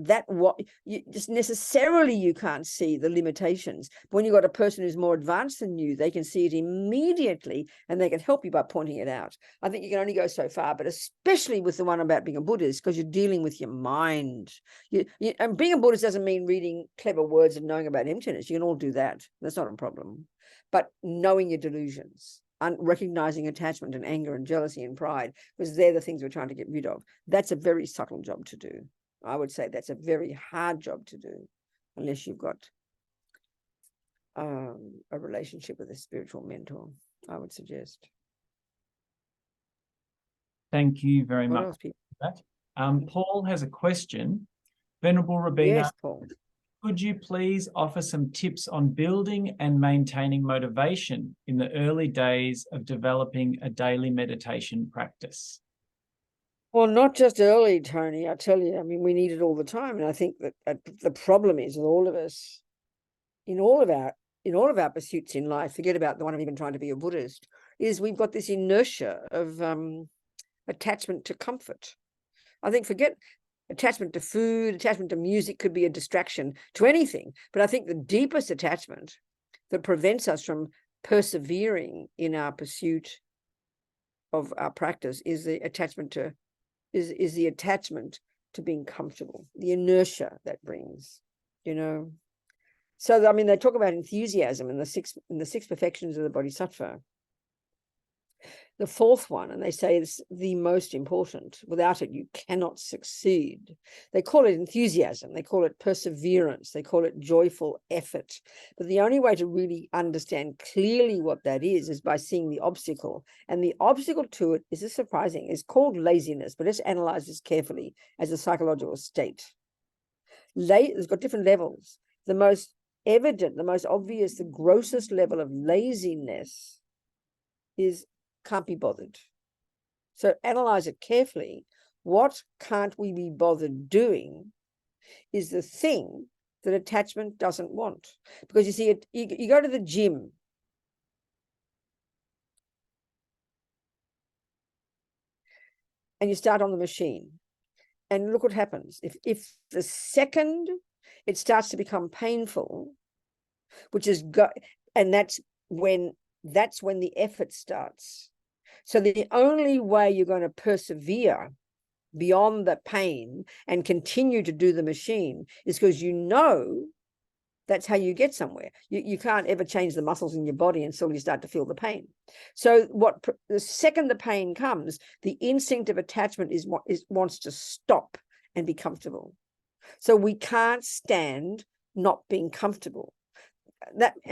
that what you just necessarily, you can't see the limitations. But when you've got a person who's more advanced than you, they can see it immediately and they can help you by pointing it out. I think you can only go so far, but especially with the one about being a Buddhist, because you're dealing with your mind. And being a Buddhist doesn't mean reading clever words and knowing about emptiness. You can all do that. That's not a problem. But knowing your delusions, recognizing attachment and anger and jealousy and pride, because they're the things we're trying to get rid of. That's a very subtle job to do. I would say that's a very hard job to do, unless you've got a relationship with a spiritual mentor, I would suggest. Thank you very What much else, people? for that. Paul has a question. Venerable Robina, Yes, Paul. could you please offer some tips on building and maintaining motivation in the early days of developing a daily meditation practice? Well, not just early, Tony, I tell you. I mean, we need it all the time. And I think that the problem is with all of us, in all of our pursuits in life, forget about the one of even trying to be a Buddhist, is we've got this inertia of attachment to comfort. I think forget attachment to food, attachment to music could be a distraction to anything. But I think the deepest attachment that prevents us from persevering in our pursuit of our practice is the attachment to the attachment to being comfortable, the inertia that brings, So I mean, they talk about enthusiasm in the six perfections of the Bodhisattva. The fourth one, and they say it's the most important. Without it, you cannot succeed. They call it enthusiasm. They call it perseverance. They call it joyful effort. But the only way to really understand clearly what that is by seeing the obstacle. And the obstacle to it is surprising. It's called laziness, but let's analyze this carefully as a psychological state. It's got different levels. The most evident, the most obvious, the grossest level of laziness is can't be bothered. So analyze it carefully. What can't we be bothered doing is the thing that attachment doesn't want. Because you see, you go to the gym and you start on the machine and look what happens. If the second it starts to become painful, which is and that's when the effort starts. So the only way you're going to persevere beyond the pain and continue to do the machine is because that's how you get somewhere. You can't ever change the muscles in your body until you start to feel the pain. So the second the pain comes, the instinct of attachment wants to stop and be comfortable. So we can't stand not being comfortable.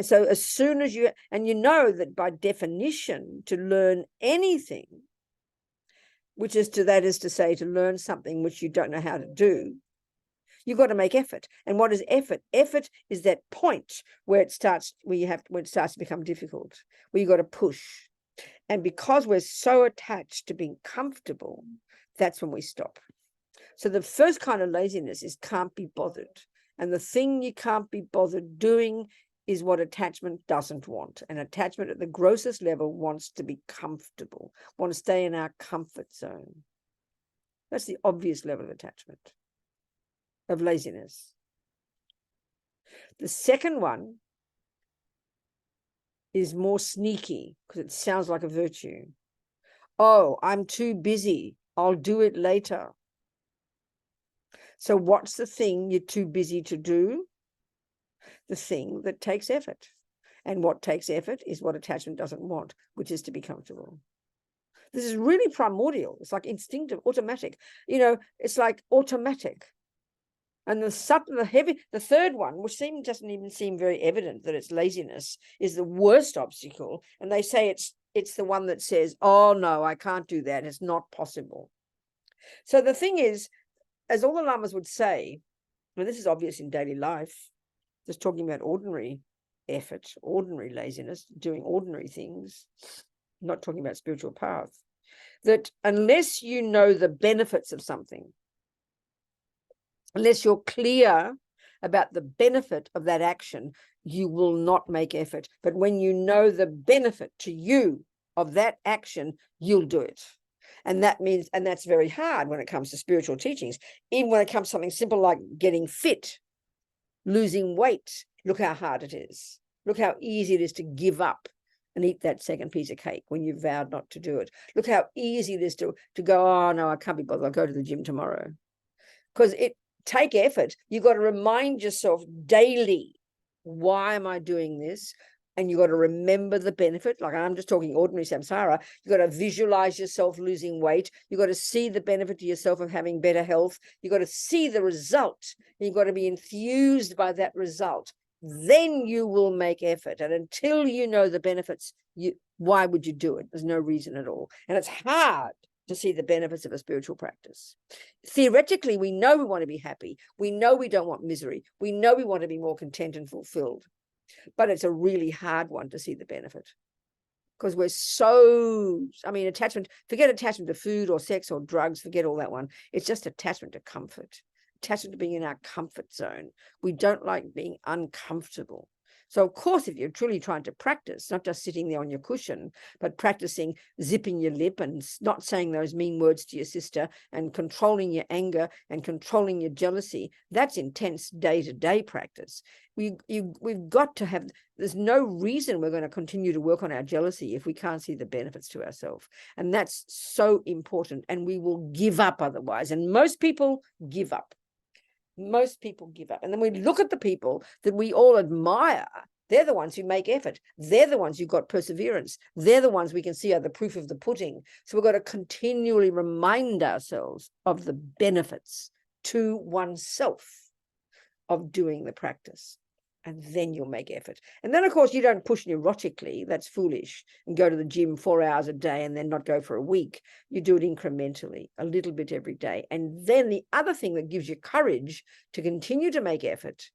So as soon as that by definition, to learn anything, that is to say to learn something which you don't know how to do, you've got to make effort. And what is effort? Effort is that point where it starts to become difficult, where you've got to push. And because we're so attached to being comfortable, that's when we stop. So the first kind of laziness is can't be bothered. And the thing you can't be bothered doing is what attachment doesn't want. And attachment at the grossest level wants to be comfortable, want to stay in our comfort zone. That's the obvious level of attachment, of laziness. The second one is more sneaky because it sounds like a virtue. Oh, I'm too busy. I'll do it later. So what's the thing you're too busy to do? The thing that takes effort. And what takes effort is what attachment doesn't want, which is to be comfortable. This is really primordial. It's like instinctive, automatic. It's like automatic. And the third one, which doesn't even seem very evident that it's laziness, is the worst obstacle. And they say it's the one that says, oh no, I can't do that. It's not possible. So the thing is, as all the lamas would say, and this is obvious in daily life, just talking about ordinary effort, ordinary laziness, doing ordinary things, not talking about spiritual path, that unless you know the benefits of something, unless you're clear about the benefit of that action, you will not make effort. But when you know the benefit to you of that action, you'll do it. And that means, and that's very hard when it comes to spiritual teachings. Even when it comes to something simple like getting fit, losing weight, look how hard it is. Look how easy it is to give up and eat that second piece of cake when you vowed not to do it. Look how easy it is to go, oh no, I can't be bothered, I'll go to the gym tomorrow. Because it take effort. You've got to remind yourself daily, why am I doing this? And you've got to remember the benefit. Like, I'm just talking ordinary samsara. You've got to visualize yourself losing weight. You've got to see the benefit to yourself of having better health. You've got to see the result. You've got to be enthused by that result. Then you will make effort. And until you know the benefits, why would you do it? There's no reason at all. And it's hard to see the benefits of a spiritual practice. Theoretically, we know we want to be happy. We know we don't want misery. We know we want to be more content and fulfilled. But it's a really hard one to see the benefit. Because we're so, I mean, attachment, forget attachment to food or sex or drugs, forget all that one. It's just attachment to comfort, attachment to being in our comfort zone. We don't like being uncomfortable. So, of course, if you're truly trying to practice, not just sitting there on your cushion, but practicing zipping your lip and not saying those mean words to your sister and controlling your anger and controlling your jealousy, that's intense day-to-day practice. We've got to have, there's no reason we're going to continue to work on our jealousy if we can't see the benefits to ourselves. And that's so important. And we will give up otherwise. And most people give up. Most people give up. And then we look at the people that we all admire. They're the ones who make effort. They're the ones who've got perseverance. They're the ones we can see are the proof of the pudding. So we've got to continually remind ourselves of the benefits to oneself of doing the practice. And then you'll make effort. And then, of course, you don't push neurotically. That's foolish. And go to the gym 4 hours a day and then not go for a week. You do it incrementally, a little bit every day. And then the other thing that gives you courage to continue to make effort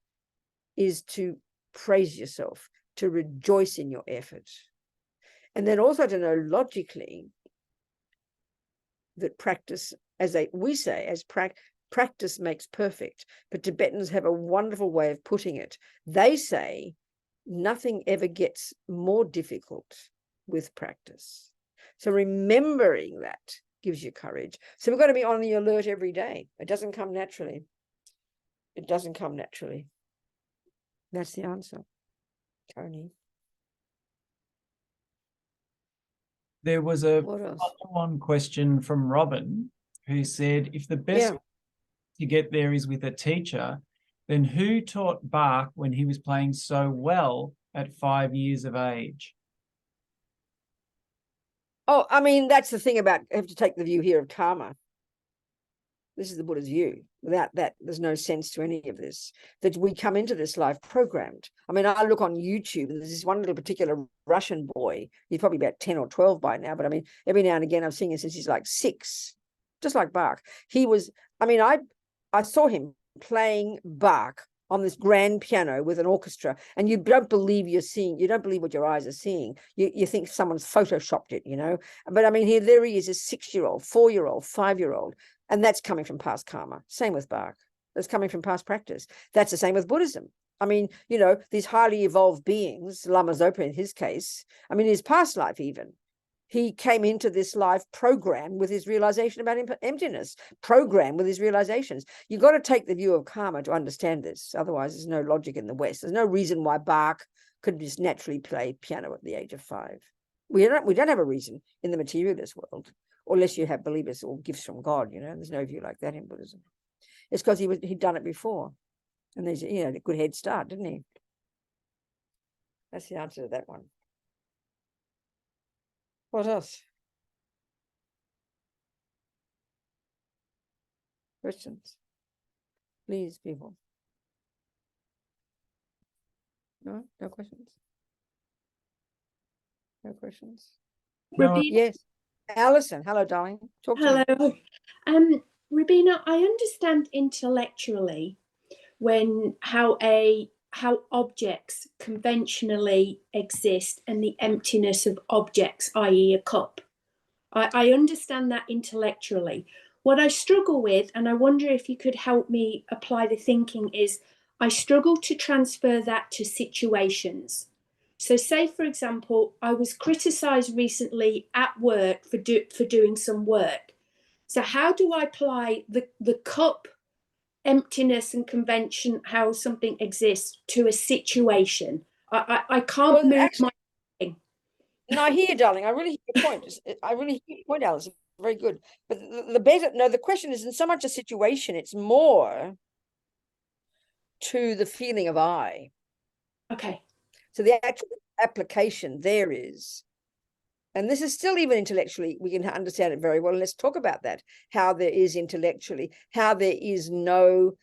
is to praise yourself, to rejoice in your effort. And then also to know logically that practice, as we say, practice makes perfect, but Tibetans have a wonderful way of putting it. They say nothing ever gets more difficult with practice. So remembering that gives you courage. So we've got to be on the alert every day. It doesn't come naturally. It doesn't come naturally. That's the answer, Tony. There was a What else? follow-on question from Robin, who said, if the best to get there is with a teacher, then who taught Bach when he was playing so well at 5 years of age? Oh, I mean, that's the thing about, I have to take the view here of karma. This is the Buddha's view. Without that, there's no sense to any of this, that we come into this life programmed. I mean, I look on YouTube and there's this one little particular Russian boy. He's probably about 10 or 12 by now, but I mean, every now and again, I've seen him since he's like 6, just like Bach. He was, I mean, I saw him playing Bach on this grand piano with an orchestra, and you don't believe you're seeing, you don't believe what your eyes are seeing. You think someone's photoshopped it, you know. But I mean, there he is, a 6-year-old, 4-year-old, 5-year-old, and that's coming from past karma. Same with Bach. That's coming from past practice. That's the same with Buddhism. I mean, you know, these highly evolved beings, Lama Zopa in his case, I mean, his past life even, he came into this life programmed with his realization about emptiness, programmed with his realizations. You've got to take the view of karma to understand this. Otherwise, there's no logic in the West. There's no reason why Bach could just naturally play piano at the age of 5. We don't have a reason in the materialist world, unless you believe it's all gifts from God. You know, there's no view like that in Buddhism. It's because he'd done it before, and there's a good head start, didn't he? That's the answer to that one. What else? Questions? Please, people. No? No questions? No questions? No. Yes. Alison, hello, darling. Talk to me. Hello. Robina, I understand intellectually how objects conventionally exist and the emptiness of objects, i.e. a cup. I understand that intellectually. What I struggle with, and I wonder if you could help me apply the thinking, is I struggle to transfer that to situations. So say, for example, I was criticized recently at work for doing some work. So how do I apply the cup, emptiness and convention, how something exists, to a situation? I can't Well, move actually, my thing. no, I hear you, darling. I really hear your point. I really hear your point, Alice. Very good. But the question isn't so much a situation, it's more to the feeling of I. Okay. So the actual application there is, and this is still even intellectually, we can understand it very well. Let's talk about that, how there is intellectually, how there is no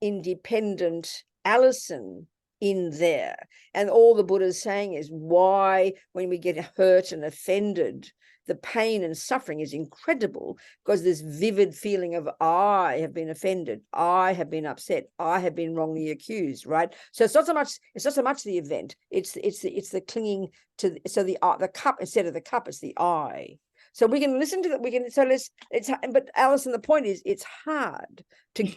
independent Allison in there. And all the Buddha is saying is why, when we get hurt and offended, the pain and suffering is incredible, because this vivid feeling of I have been offended, I have been upset, I have been wrongly accused, right? So it's not so much the event, it's the clinging to, so the cup, instead of the cup, it's the I. So we can listen to that. But Alison, the point is, it's hard to,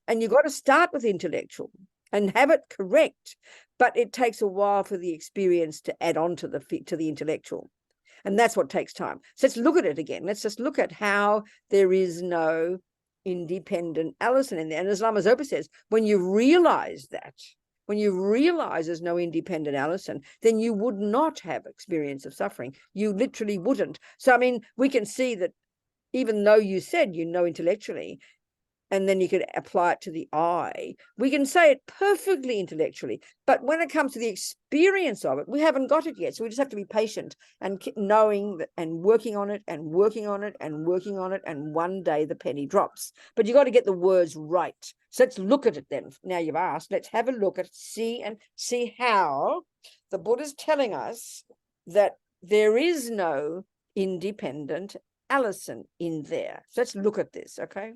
and you've got to start with intellectual and have it correct, but it takes a while for the experience to add on to the intellectual. And that's what takes time. So let's look at it again. Let's just look at how there is no independent Allison in there. And as Lama Zopa says, when you realize that, when you realize there's no independent Allison, then you would not have experience of suffering. You literally wouldn't. So, I mean, we can see that even though you said you know intellectually, and then you could apply it to the I, we can say it perfectly intellectually. But when it comes to the experience of it, we haven't got it yet. So we just have to be patient and keep knowing that, and working on it and working on it and working on it. And one day the penny drops. But you got to get the words right. So let's look at it then. Now you've asked, let's have a look at see how the Buddha's telling us that there is no independent Allison in there. So let's look at this, okay?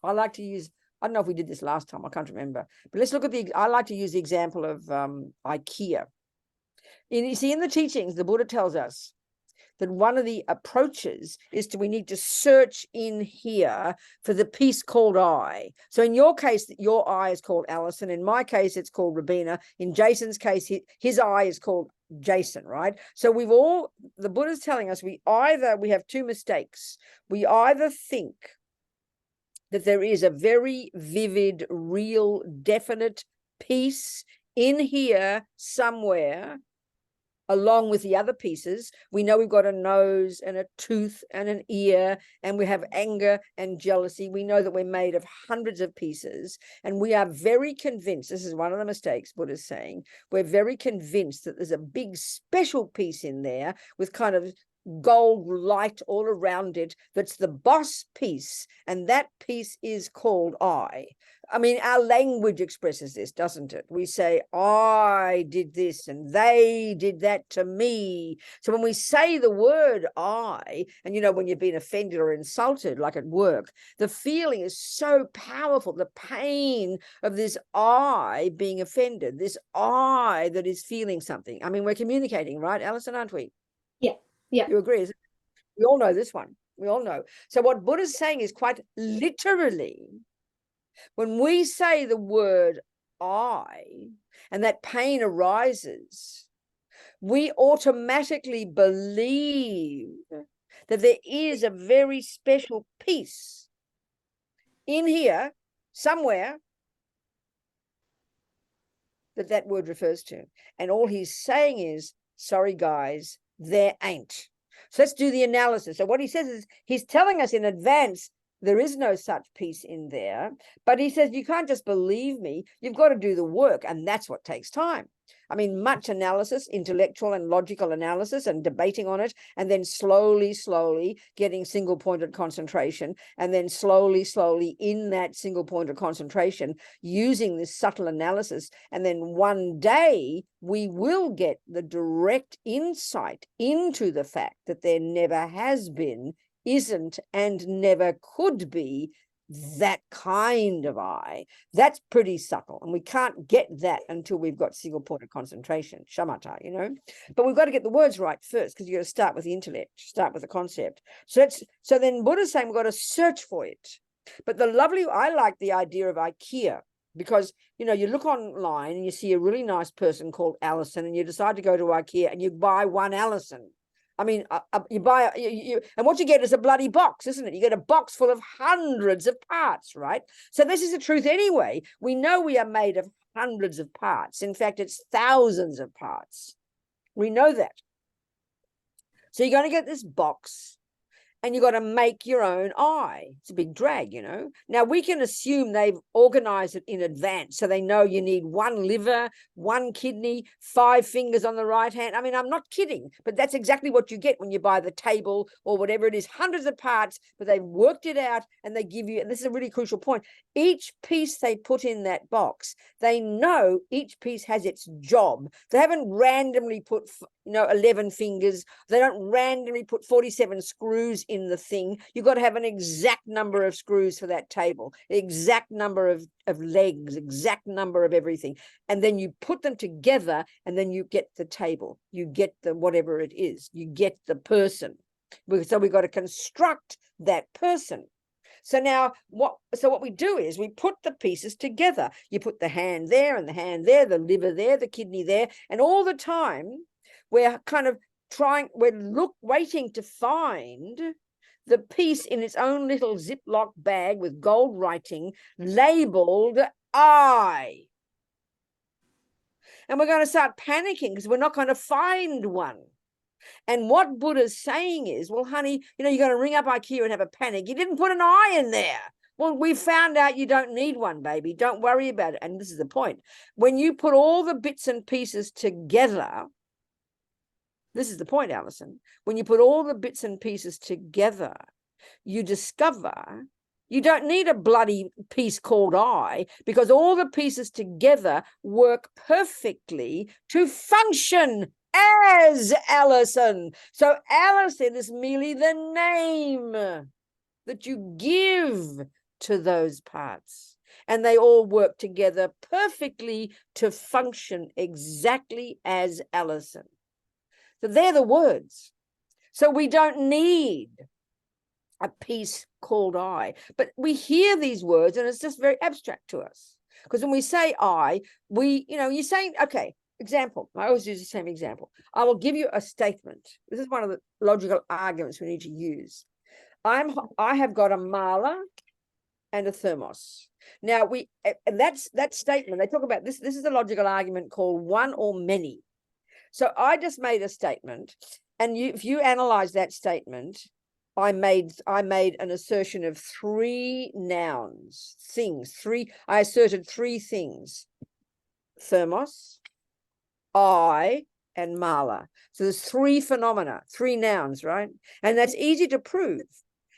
I like to use, I don't know if we did this last time, I can't remember, but let's look at I like to use the example of Ikea. You see, in the teachings, the Buddha tells us that one of the approaches is we need to search in here for the piece called I. So in your case, your I is called Allison. In my case, it's called Robina. In Jason's case, his I is called Jason, right? So the Buddha's telling us we have two mistakes. We either think that there is a very vivid, real, definite piece in here somewhere, along with the other pieces. We know we've got a nose and a tooth and an ear, and we have anger and jealousy. We know that we're made of hundreds of pieces, and we are very convinced, this is one of the mistakes Buddha's saying, we're very convinced that there's a big special piece in there with kind of gold light all around it, that's the boss piece, and that piece is called I. I mean, our language expresses this, doesn't it? We say, I did this and they did that to me. So when we say the word I, and you know, when you've been offended or insulted, like at work, the feeling is so powerful, the pain of this I being offended, this I that is feeling something. I mean, we're communicating, right, Alison, aren't we? Yeah. Yeah. You agree? We all know this one. We all know. So what Buddha's saying is quite literally, when we say the word I, and that pain arises, we automatically believe that there is a very special piece in here somewhere that word refers to. And all he's saying is, sorry, guys, there ain't. So let's do the analysis. So what he says is, he's telling us in advance there is no such piece in there, but he says you can't just believe me, you've got to do the work, and that's what takes time. I mean, much analysis, intellectual and logical analysis, and debating on it, and then slowly getting single-pointed concentration, and then slowly in that single-pointed concentration, using this subtle analysis, and then one day we will get the direct insight into the fact that there never has been, isn't, and never could be that kind of I. That's pretty subtle, and we can't get that until we've got single pointed concentration, shamatha, you know. But we've got to get the words right first, because you've got to start with the intellect, start with the concept. So then Buddha's saying we've got to search for it. But I like the idea of Ikea. because, you know, you look online and you see a really nice person called Alison, and you decide to go to Ikea and you buy one Alison. I mean, you buy, and what you get is a bloody box, isn't it? You get a box full of hundreds of parts, right? So this is the truth anyway. We know we are made of hundreds of parts. In fact, it's thousands of parts. We know that. So you're going to get this box, and you've got to make your own eye. It's a big drag, you know. Now, we can assume they've organized it in advance, so they know you need one liver, one kidney, 5 fingers on the right hand. I mean, I'm not kidding, but that's exactly what you get when you buy the table or whatever it is, hundreds of parts, but they've worked it out, and they give you, and this is a really crucial point, each piece they put in that box, they know each piece has its job. They haven't randomly put, you know, 11 fingers. They don't randomly put 47 screws in the thing. You've got to have an exact number of screws for that table, exact number of legs, exact number of everything. And then you put them together, and then you get the table. You get the whatever it is. You get the person. So we've got to construct that person. So now what we do is we put the pieces together. You put the hand there and the hand there, the liver there, the kidney there, and all the time we're kind of waiting to find the piece in its own little Ziploc bag with gold writing labeled I. And we're going to start panicking because we're not going to find one. And what Buddha's saying is, well, honey, you know, you're going to ring up Ikea and have a panic. You didn't put an I in there. Well, we found out you don't need one, baby. Don't worry about it. And this is the point. When you put all the bits and pieces together, this is the point, Alison. When you put all the bits and pieces together, you discover you don't need a bloody piece called I, because all the pieces together work perfectly to function as Alison. So Alison is merely the name that you give to those parts. And they all work together perfectly to function exactly as Alison. So they're the words. So we don't need a piece called I, but we hear these words and it's just very abstract to us. Because when we say I, you're saying, okay, example, I always use the same example. I will give you a statement. This is one of the logical arguments we need to use. I have got a mala and a thermos. Now and that statement, they talk about this is a logical argument called one or many. So I just made a statement, and if you analyze that statement, I made an assertion of 3 nouns, things. I asserted 3 things: thermos, I, and mala. So there's 3 phenomena, 3 nouns, right? And that's easy to prove.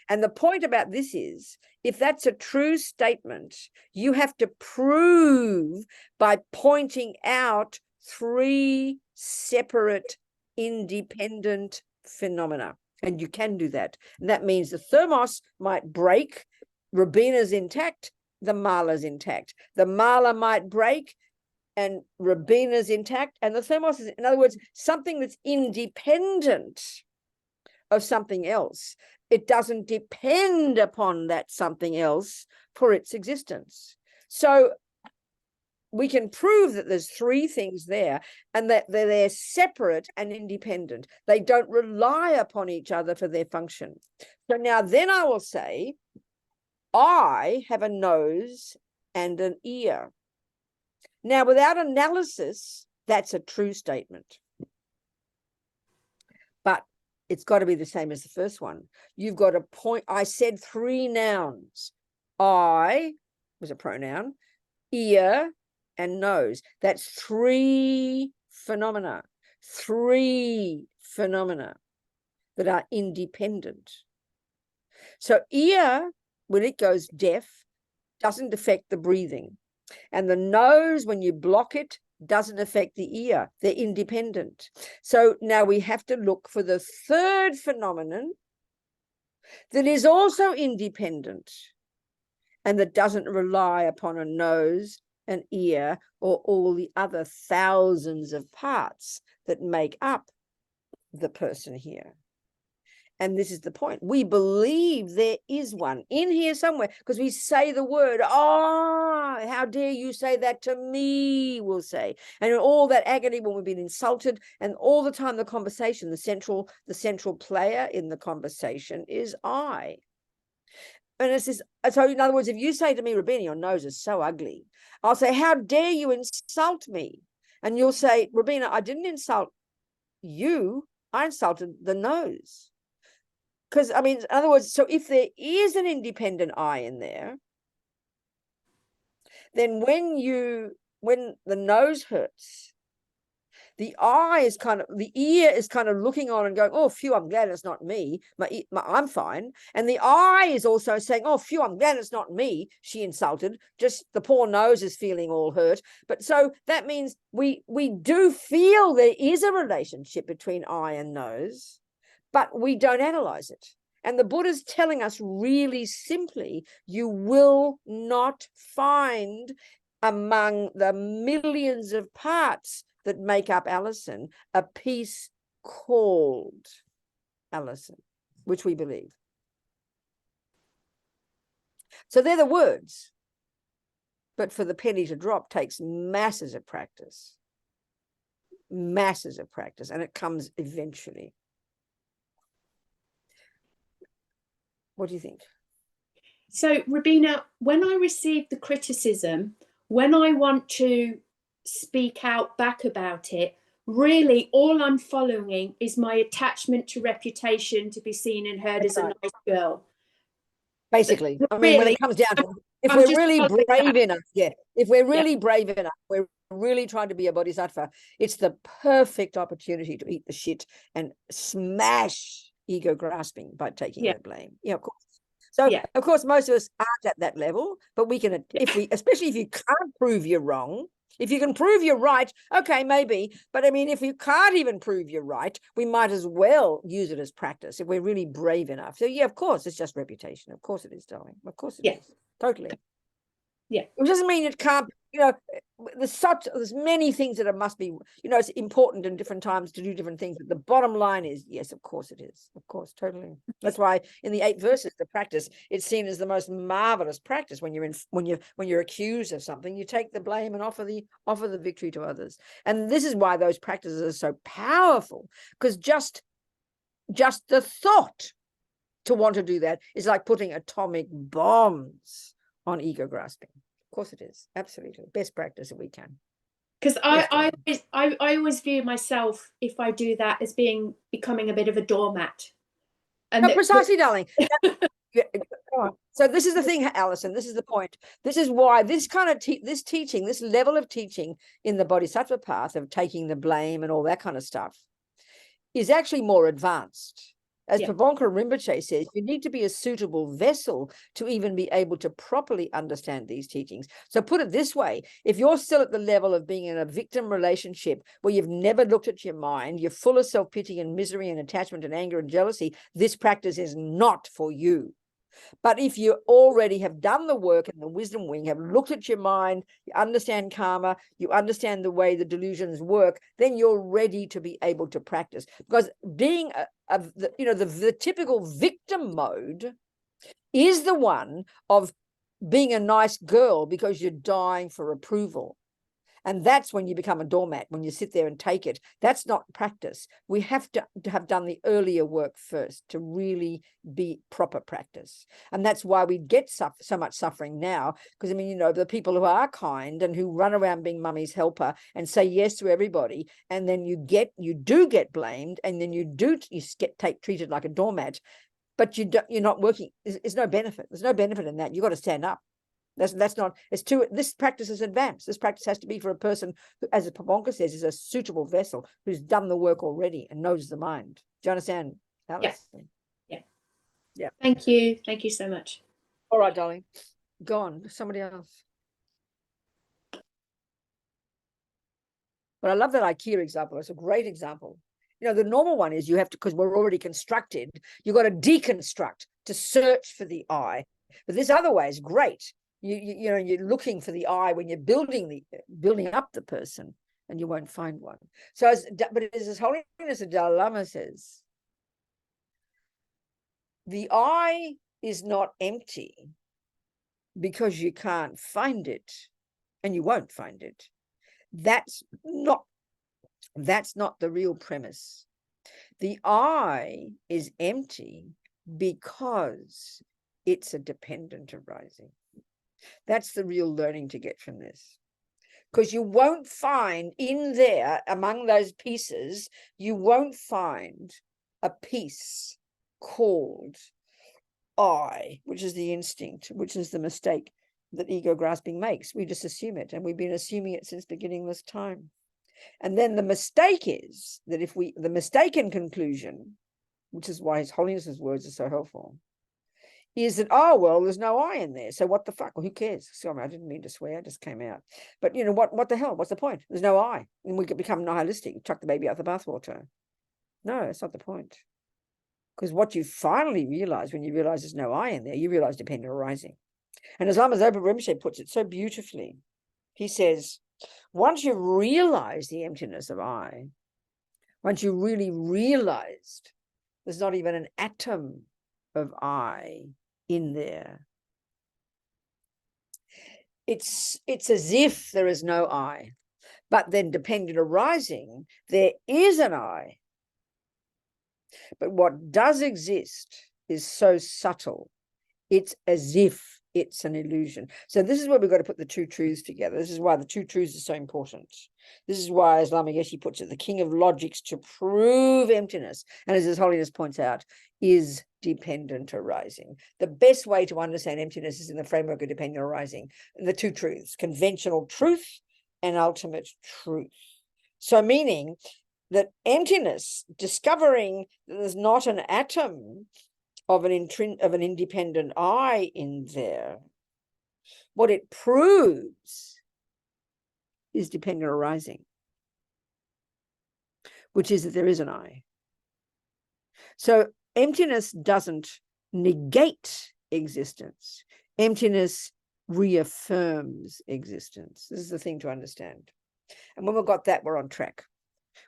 And the point about this is, if that's a true statement, you have to prove by pointing out 3 separate, independent phenomena. And you can do that. And that means the thermos might break, Robina's intact, the mala's intact. The mala might break and Robina's intact, and the thermos is, in other words, something that's independent of something else. It doesn't depend upon that something else for its existence. So we can prove that there's 3 things there, and that they're separate and independent. They don't rely upon each other for their function. So now then I will say, I have a nose and an ear. Now, without analysis, that's a true statement. But it's got to be the same as the first one. You've got to point. I said 3 nouns. I was a pronoun, ear, and nose. That's 3 phenomena. 3 phenomena that are independent. So ear, when it goes deaf, doesn't affect the breathing. And the nose, when you block it, doesn't affect the ear. They're independent. So now we have to look for the 3rd phenomenon that is also independent and that doesn't rely upon a nose, an ear, or all the other thousands of parts that make up the person here. And this is the point. We believe there is one in here somewhere because we say the word, oh, how dare you say that to me, we'll say. And all that agony when we've been insulted, and all the time the conversation, the central player in the conversation is I. And it's this, so in other words, if you say to me, Robina, your nose is so ugly, I'll say, how dare you insult me? And you'll say, Robina, I didn't insult you, I insulted the nose. Because, I mean, in other words, so if there is an independent I in there, then when the nose hurts, the eye is the ear is kind of looking on and going, oh, phew, I'm glad it's not me. I'm fine. And the eye is also saying, oh, phew, I'm glad it's not me. She insulted. Just the poor nose is feeling all hurt. But so that means we do feel there is a relationship between eye and nose, but we don't analyze it. And the Buddha's telling us really simply, you will not find among the millions of parts that make up Allison a piece called Allison, which we believe. So they're the words. But for the penny to drop takes masses of practice. Masses of practice. And it comes eventually. What do you think? So, Robina, when I receive the criticism, when I want to speak out back about it, really all I'm following is my attachment to reputation, to be seen and heard as a nice girl. Basically, I mean, when it comes down to, if we're really brave enough, if we're really brave enough, we're really trying to be a bodhisattva, it's the perfect opportunity to eat the shit and smash ego grasping by taking the blame. Yeah, of course. So of course, most of us aren't at that level, but we can, especially if you can't prove you're wrong. If you can prove you're right, okay, maybe. But I mean, if you can't even prove you're right, we might as well use it as practice if we're really brave enough. So yeah, of course, it's just reputation. Of course it is, darling. Of course it is. Totally. Yeah. It doesn't mean it can't, there's many things that must be, it's important in different times to do different things. But the bottom line is, yes, of course it is. Of course, totally. That's why in the 8 verses, the practice, it's seen as the most marvelous practice. When you're accused of something, you take the blame and offer the victory to others. And this is why those practices are so powerful, because just the thought to want to do that is like putting atomic bombs on ego grasping. Of course it is. Absolutely. Best practice that we can. Because I always view myself, if I do that, as becoming a bit of a doormat. And no, precisely, darling. So this is the thing, Alison. This is the point. This is why this kind of this teaching, this level of teaching in the Bodhisattva path of taking the blame and all that kind of stuff is actually more advanced. As Kyabje Rinpoche says, you need to be a suitable vessel to even be able to properly understand these teachings. So put it this way, if you're still at the level of being in a victim relationship where you've never looked at your mind, you're full of self-pity and misery and attachment and anger and jealousy, this practice is not for you. But if you already have done the work in the wisdom wing, have looked at your mind, you understand karma, you understand the way the delusions work, then you're ready to be able to practice. Because being the typical victim mode is the one of being a nice girl because you're dying for approval. And that's when you become a doormat, when you sit there and take it. That's not practice. We have to have done the earlier work first to really be proper practice. And that's why we get so much suffering now. Because, I mean, the people who are kind and who run around being mummy's helper and say yes to everybody, and then you do get blamed, and then you get treated like a doormat, but you're not working. There's no benefit. There's no benefit in that. You've got to stand up. This practice is advanced. This practice has to be for a person who, as Kyabje says, is a suitable vessel who's done the work already and knows the mind. Do you understand, Alice? Yeah. Thank you so much. All right, darling. Go on. Somebody else. But I love that Ikea example. It's a great example. The normal one is you have to, because we're already constructed, you've got to deconstruct to search for the I. But this other way is great. You're looking for the I when you're building up the person, and you won't find one. So, but it is as Holiness Dalai Lama says, The I is not empty because you can't find it, and you won't find it. That's not the real premise. The I is empty because it's a dependent arising. That's the real learning to get from this. Because you won't find in there, among those pieces, you won't find a piece called I, which is the instinct, which is the mistake that ego grasping makes. We just assume it, and we've been assuming it since beginningless time. And then the mistake is that the mistaken conclusion, which is why His Holiness's words are so helpful, is that, oh, well, there's no I in there. So what the fuck? Well, who cares? Sorry, I didn't mean to swear. It just came out. But, you know, what the hell? What's the point? There's no I. And we could become nihilistic, chuck the baby out the bathwater. No, that's not the point. Because what you finally realize when you realize there's no I in there, you realize dependent arising. And as Lama Zopa Rinpoche puts it so beautifully, he says, once you realize the emptiness of I, once you really realized there's not even an atom of I in there, it's as if there is no I. But then dependent arising, there is an I. But what does exist is so subtle, it's as if it's an illusion. So this is where we've got to put the two truths together. This is why the two truths are so important. This is why, as Lama Geshe puts it, the king of logics to prove emptiness, and as His Holiness points out, is dependent arising. The best way to understand emptiness is in the framework of dependent arising. The two truths, conventional truth and ultimate truth. So meaning that emptiness, discovering that there's not an atom of an independent I in there, what it proves is dependent arising, which is that there is an I. So emptiness doesn't negate existence. Emptiness reaffirms existence. This is the thing to understand. And when we've got that, we're on track.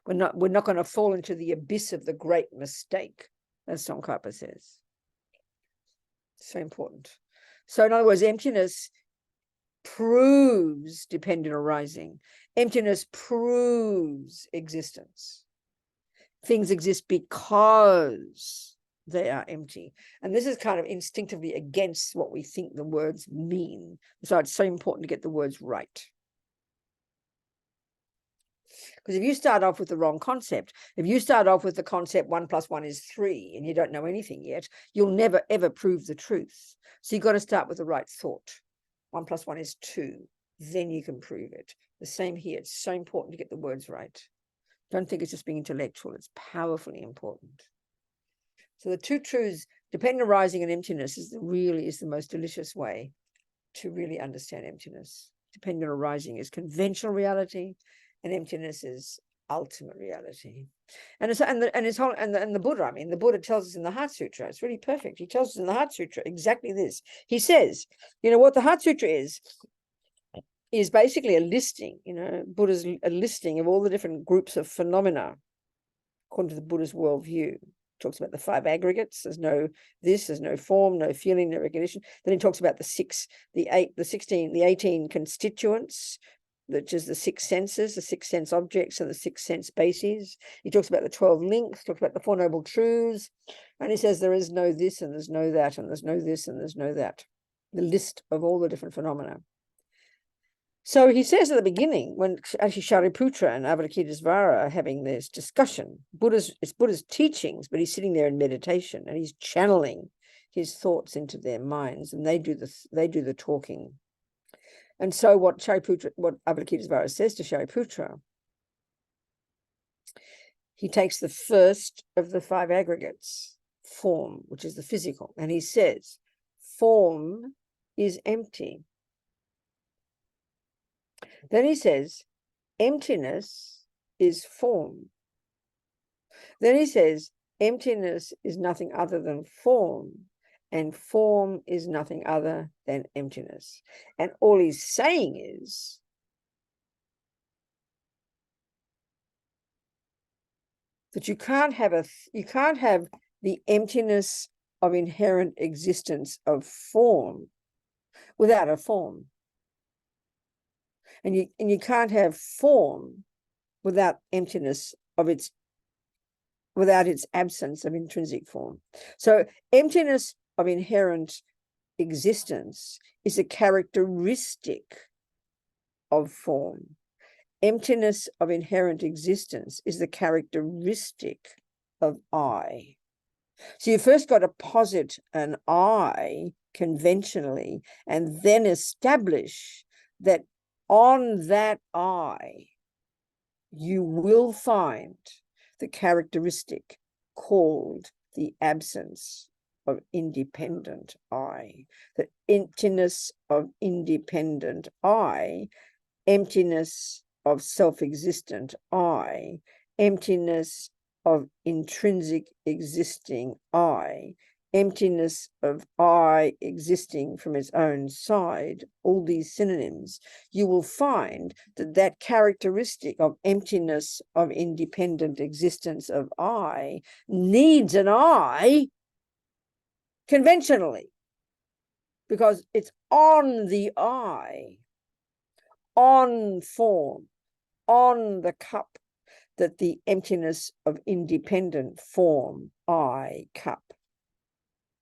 We're not going to fall into the abyss of the great mistake, as Tsongkhapa says. So important. So in other words, emptiness proves dependent arising. Emptiness proves existence. Things exist because they are empty. And this is kind of instinctively against what we think the words mean. So it's so important to get the words right. Because if you start off with the wrong concept, if you start off with the concept 1 + 1 is 3, and you don't know anything yet, you'll never, ever prove the truth. So you've got to start with the right thought. 1 + 1 is 2. Then you can prove it. The same here. It's so important to get the words right. Don't think it's just being intellectual. It's powerfully important. So the two truths, dependent arising and emptiness, is the most delicious way to really understand emptiness. Dependent arising is conventional reality, and emptiness is ultimate reality. And the Buddha, I mean, the Buddha tells us in the Heart Sutra, it's really perfect. He tells us in the Heart Sutra exactly this. He says, you know, what the Heart Sutra is basically a listing, you know, Buddha's a listing of all the different groups of phenomena according to the Buddha's worldview. Talks about the 5 aggregates. There's no this, there's no form, no feeling, no recognition. Then he talks about the 18 constituents, which is the 6 senses, the 6 sense objects, and the 6 sense bases. He talks about the 12 links, talks about the 4 noble truths, and he says there is no this, and there's no that, and there's no this, and there's no that. The list of all the different phenomena. So he says at the beginning, when actually Shariputra and Avalokitesvara are having this discussion, it's Buddha's teachings, but he's sitting there in meditation and he's channeling his thoughts into their minds, and they do the talking. And so what Avalokitesvara says to Shariputra, he takes the first of the 5 aggregates, form, which is the physical, and he says, form is empty. Then he says, emptiness is form. Then he says, emptiness is nothing other than form, and form is nothing other than emptiness. And all he's saying is, that you can't have the emptiness of inherent existence of form without a form. And you can't have form without emptiness of its, without its absence of intrinsic form. So emptiness of inherent existence is a characteristic of form. Emptiness of inherent existence is the characteristic of I. So you first got to posit an I conventionally, and then establish that on that I, you will find the characteristic called the absence of independent I, the emptiness of independent I, emptiness of self-existent I, emptiness of intrinsic existing I, emptiness of I existing from its own side, all these synonyms, you will find that that characteristic of emptiness of independent existence of I needs an I conventionally, because it's on the I, on form, on the cup, that the emptiness of independent form, I, cup,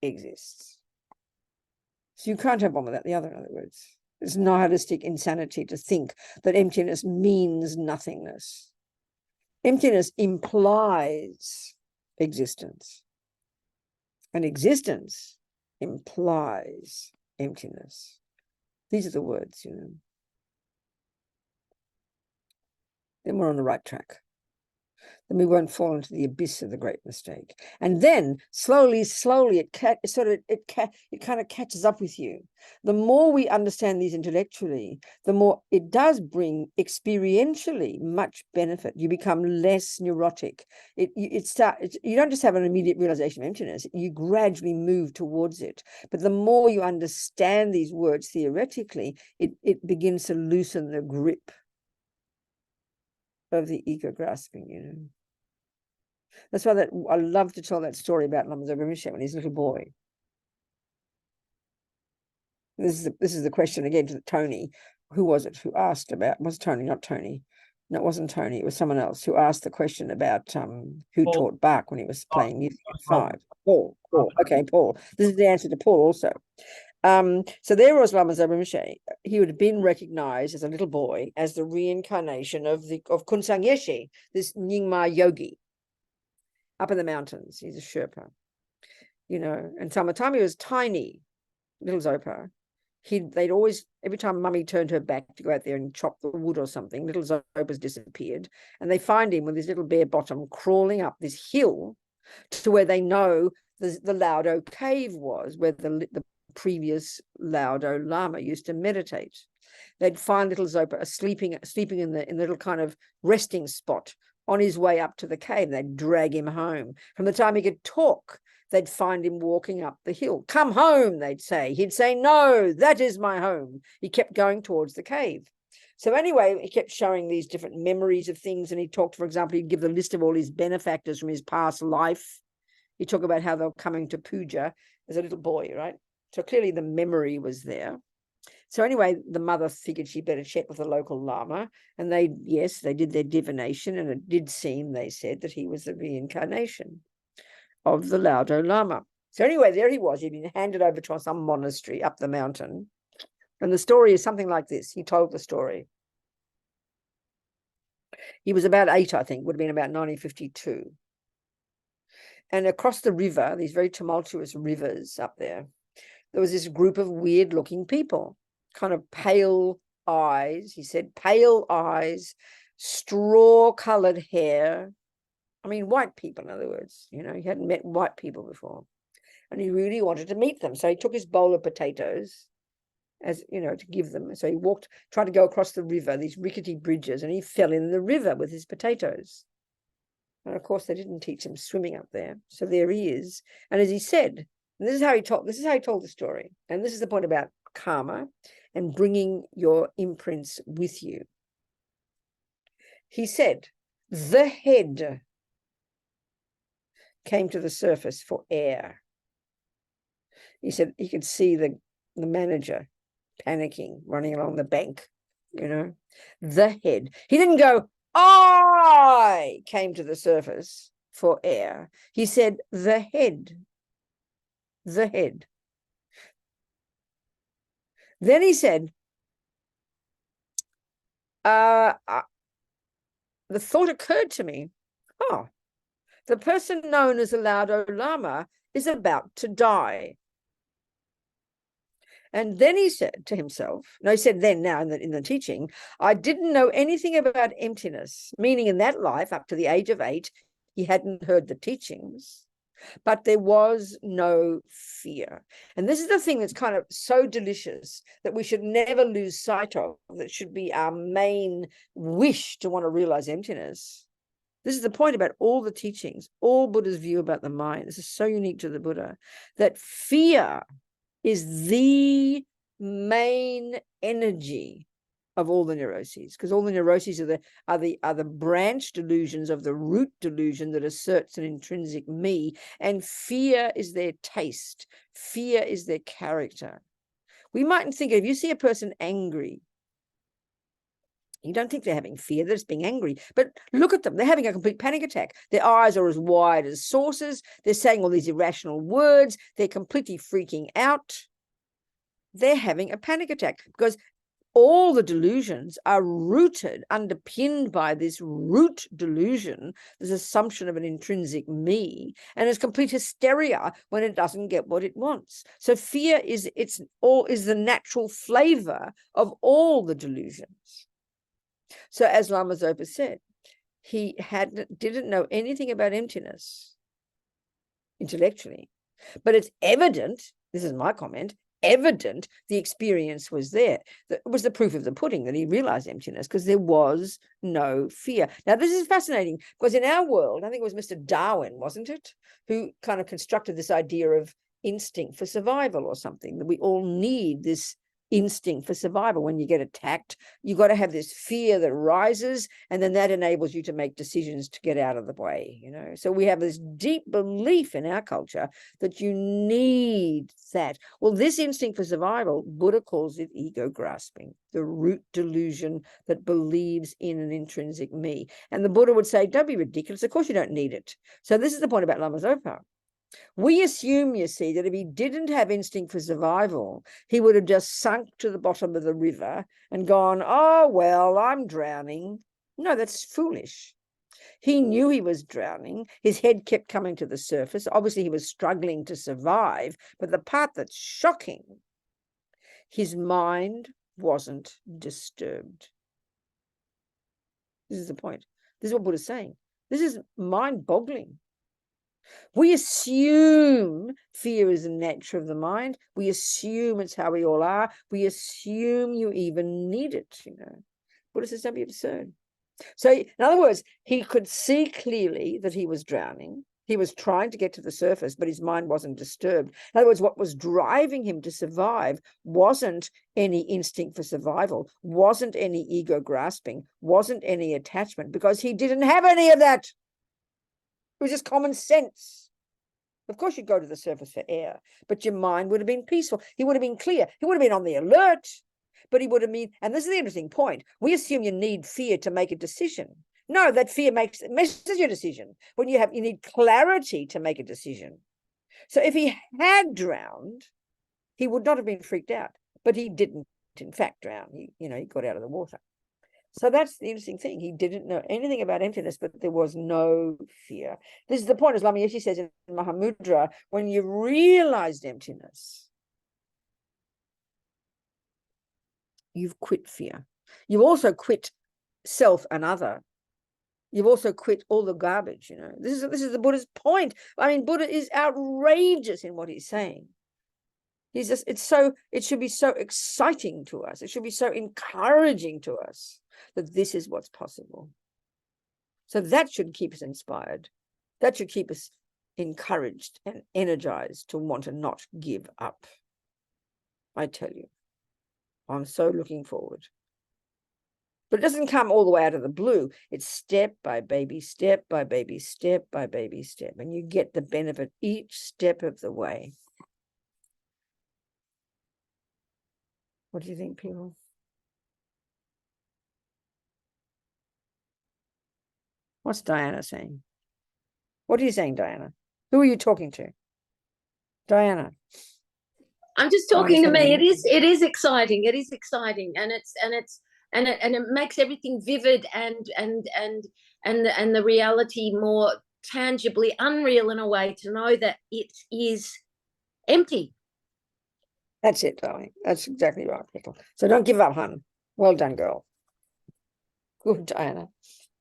exists. So you can't have one without the other, in other words. It's nihilistic insanity to think that emptiness means nothingness. Emptiness implies existence, and existence implies emptiness. These are the words, you know. Then we're on the right track. Then we won't fall into the abyss of the great mistake. And then slowly, it kind of catches up with you. The more we understand these intellectually, the more it does bring experientially much benefit. You become less neurotic. You don't just have an immediate realization of emptiness. You gradually move towards it. But the more you understand these words theoretically, it begins to loosen the grip of the ego grasping, you know. That's why I love to tell that story about Lama Zopa Rinpoche when he's a little boy. This is the question again to Tony. Who was it who asked about? Was Tony, not Tony? No, it wasn't Tony. It was someone else who asked the question about who Paul. taught Bach when he was playing music at 5. Paul. Okay, Paul. This is the answer to Paul also. So there was Lama Zopa Rinpoche. He would have been recognized as a little boy as the reincarnation of Kunsang Yeshe, this Nyingma yogi up in the mountains. He's a Sherpa, you know. And some of the time he was tiny, little Zopa, they'd always, every time Mummy turned her back to go out there and chop the wood or something, little Zopa's disappeared, and they find him with his little bare bottom crawling up this hill to where they know the Laudo cave was, where the previous Laudo Lama used to meditate. They'd find little Zopa sleeping in the little kind of resting spot on his way up to the cave. They'd drag him home. From the time he could talk, they'd find him walking up the hill. Come home, they'd say. He'd say, no, that is my home. He kept going towards the cave. So anyway, he kept showing these different memories of things. And he talked, for example, he'd give the list of all his benefactors from his past life. He'd talk about how they were coming to puja as a little boy, right? So clearly the memory was there. So anyway, the mother figured she better check with the local Lama. And they did their divination. And it did seem, they said, that he was the reincarnation of the Laudo Lama. So anyway, there he was. He'd been handed over to some monastery up the mountain. And the story is something like this. He told the story. He was about 8, I think, would have been about 1952. And across the river, these very tumultuous rivers up there was this group of weird-looking people, kind of pale eyes. He said, pale eyes, straw-colored hair. I mean, white people, in other words. You know, he hadn't met white people before. And he really wanted to meet them. So he took his bowl of potatoes, as you know, to give them. So he tried to go across the river, these rickety bridges, and he fell in the river with his potatoes. And of course, they didn't teach him swimming up there. So there he is. And as he said, and this is how he told the story. And this is the point about karma and bringing your imprints with you. He said, the head came to the surface for air. He said he could see the manager panicking, running along the bank, the head. He didn't go, I came to the surface for air. He said, the head. Then he said, the thought occurred to me, the person known as the Laudo Lama is about to die. And then he said to himself, he said then now in the teaching, I didn't know anything about emptiness, meaning in that life up to the age of 8, he hadn't heard the teachings, but there was no fear. And this is the thing that's kind of so delicious that we should never lose sight of, that should be our main wish to want to realize emptiness. This is the point about all the teachings, all Buddha's view about the mind. This is so unique to the Buddha, that fear is the main energy of all the neuroses, because all the neuroses are the branch delusions of the root delusion that asserts an intrinsic me, and fear is their taste. Fear is their character. We mightn't think if you see a person angry, you don't think they're having fear, they're just being angry. But look at them, they're having a complete panic attack. Their eyes are as wide as saucers. They're saying all these irrational words. They're completely freaking out. They're having a panic attack because all the delusions are rooted, underpinned by this root delusion, this assumption of an intrinsic me, and it's complete hysteria when it doesn't get what it wants. So fear is the natural flavor of all the delusions. So as Lama Zopa said, he didn't know anything about emptiness intellectually, but it's evident, this is my comment, evident the experience was there. It was the proof of the pudding that he realized emptiness, because there was no fear. Now, this is fascinating because in our world, I think it was Mr. Darwin, wasn't it, who kind of constructed this idea of instinct for survival or something, that we all need this instinct for survival. When you get attacked, you got to have this fear that rises, and then that enables you to make decisions to get out of the way, So we have this deep belief in our culture that you need that. Well, this instinct for survival, Buddha calls it ego grasping, the root delusion that believes in an intrinsic me. And the Buddha would say, don't be ridiculous, of course you don't need it. So this is the point about Lama Zopa. We assume, you see, that if he didn't have instinct for survival, he would have just sunk to the bottom of the river and gone, oh, well, I'm drowning. No, that's foolish. He knew he was drowning. His head kept coming to the surface. Obviously, he was struggling to survive. But the part that's shocking, his mind wasn't disturbed. This is the point. This is what Buddha's saying. This is mind-boggling. We assume fear is the nature of the mind. We assume it's how we all are. We assume you even need it, Buddha says, don't be absurd. So, in other words, he could see clearly that he was drowning. He was trying to get to the surface, but his mind wasn't disturbed. In other words, what was driving him to survive wasn't any instinct for survival, wasn't any ego grasping, wasn't any attachment, because he didn't have any of that. It was just common sense. Of course, you'd go to the surface for air, but your mind would have been peaceful. He would have been clear. He would have been on the alert, but he would have been, and this is the interesting point, we assume you need fear to make a decision. No, that fear messes your decision. When you need clarity to make a decision. So if he had drowned, he would not have been freaked out, but he didn't, in fact, drown. He got out of the water. So that's the interesting thing. He didn't know anything about emptiness, but there was no fear. This is the point, as Lama Yeshe says in Mahamudra, when you realized emptiness, you've quit fear. You also quit self and other. You've also quit all the garbage, This is the Buddha's point. I mean, Buddha is outrageous in what he's saying. It should be so exciting to us. It should be so encouraging to us that this is what's possible. So that should keep us inspired. That should keep us encouraged and energized to want to not give up. I tell you, I'm so looking forward. But it doesn't come all the way out of the blue. It's step by baby, step by baby, step by baby step. And you get the benefit each step of the way. What do you think, people? What's Diana saying? What are you saying, Diana? Who are you talking to? Diana. I'm just talking to me. It is exciting. It is exciting, and it makes everything vivid and the reality more tangibly unreal in a way, to know that it is empty. That's it, darling. That's exactly right, people. So don't give up, hon. Well done, girl. Good, Diana.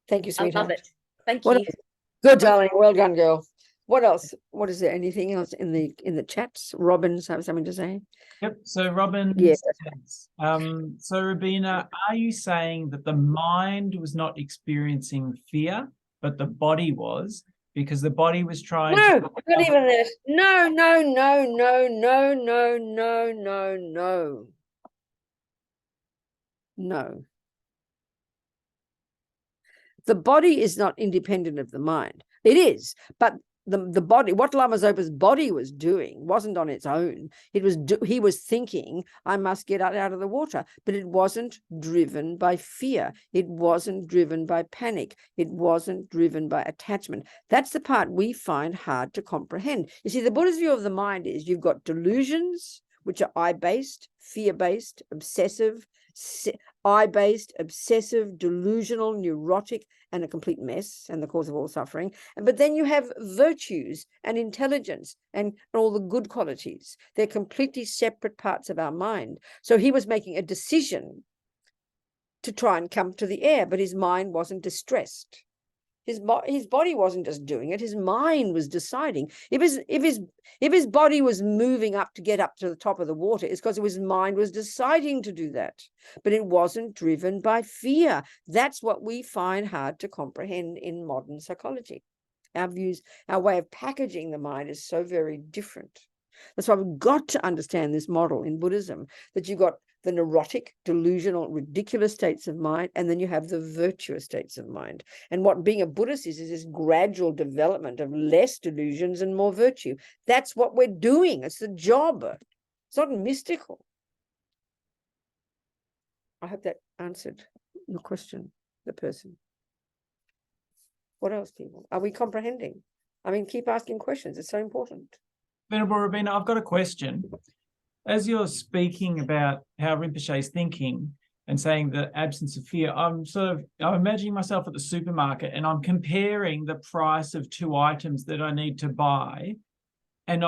Thank you, I sweetheart. love it. Thank What you. else? Good, darling. Well done, girl. What else? What is there? Anything else in the chats? Robin's have something to say? Yep. So Robin, Yes. so Robina, are you saying that the mind was not experiencing fear, but the body was, because the body was trying No, to... not even that. No, no, no, no, no, no, no, no, no. No. The body is not independent of the mind. It is, but the body, what Lama Zopa's body was doing wasn't on its own. He was thinking, I must get out of the water, but it wasn't driven by fear. It wasn't driven by panic. It wasn't driven by attachment. That's the part we find hard to comprehend. You see, the Buddha's view of the mind is you've got delusions, which are I-based, fear-based, obsessive, I-based, obsessive, delusional, neurotic, and a complete mess, and the cause of all suffering. But then you have virtues and intelligence and all the good qualities. They're completely separate parts of our mind. So he was making a decision to try and come to the air, but his mind wasn't distressed. His body wasn't just doing it. His mind was deciding. If his body was moving up to get up to the top of the water, it's because his mind was deciding to do that. But it wasn't driven by fear. That's what we find hard to comprehend in modern psychology. Our views, our way of packaging the mind is so very different. That's why we've got to understand this model in Buddhism, that you've got the neurotic, delusional, ridiculous states of mind, and then you have the virtuous states of mind. And what being a Buddhist is this gradual development of less delusions and more virtue. That's what we're doing. It's the job. It's not mystical. I hope that answered your question, the person. What else, people? Are we comprehending? I mean, keep asking questions. It's so important. Venerable Robina, I've got a question. As you're speaking about how Rinpoche is thinking and saying the absence of fear, I'm imagining myself at the supermarket and I'm comparing the price of two items that I need to buy. And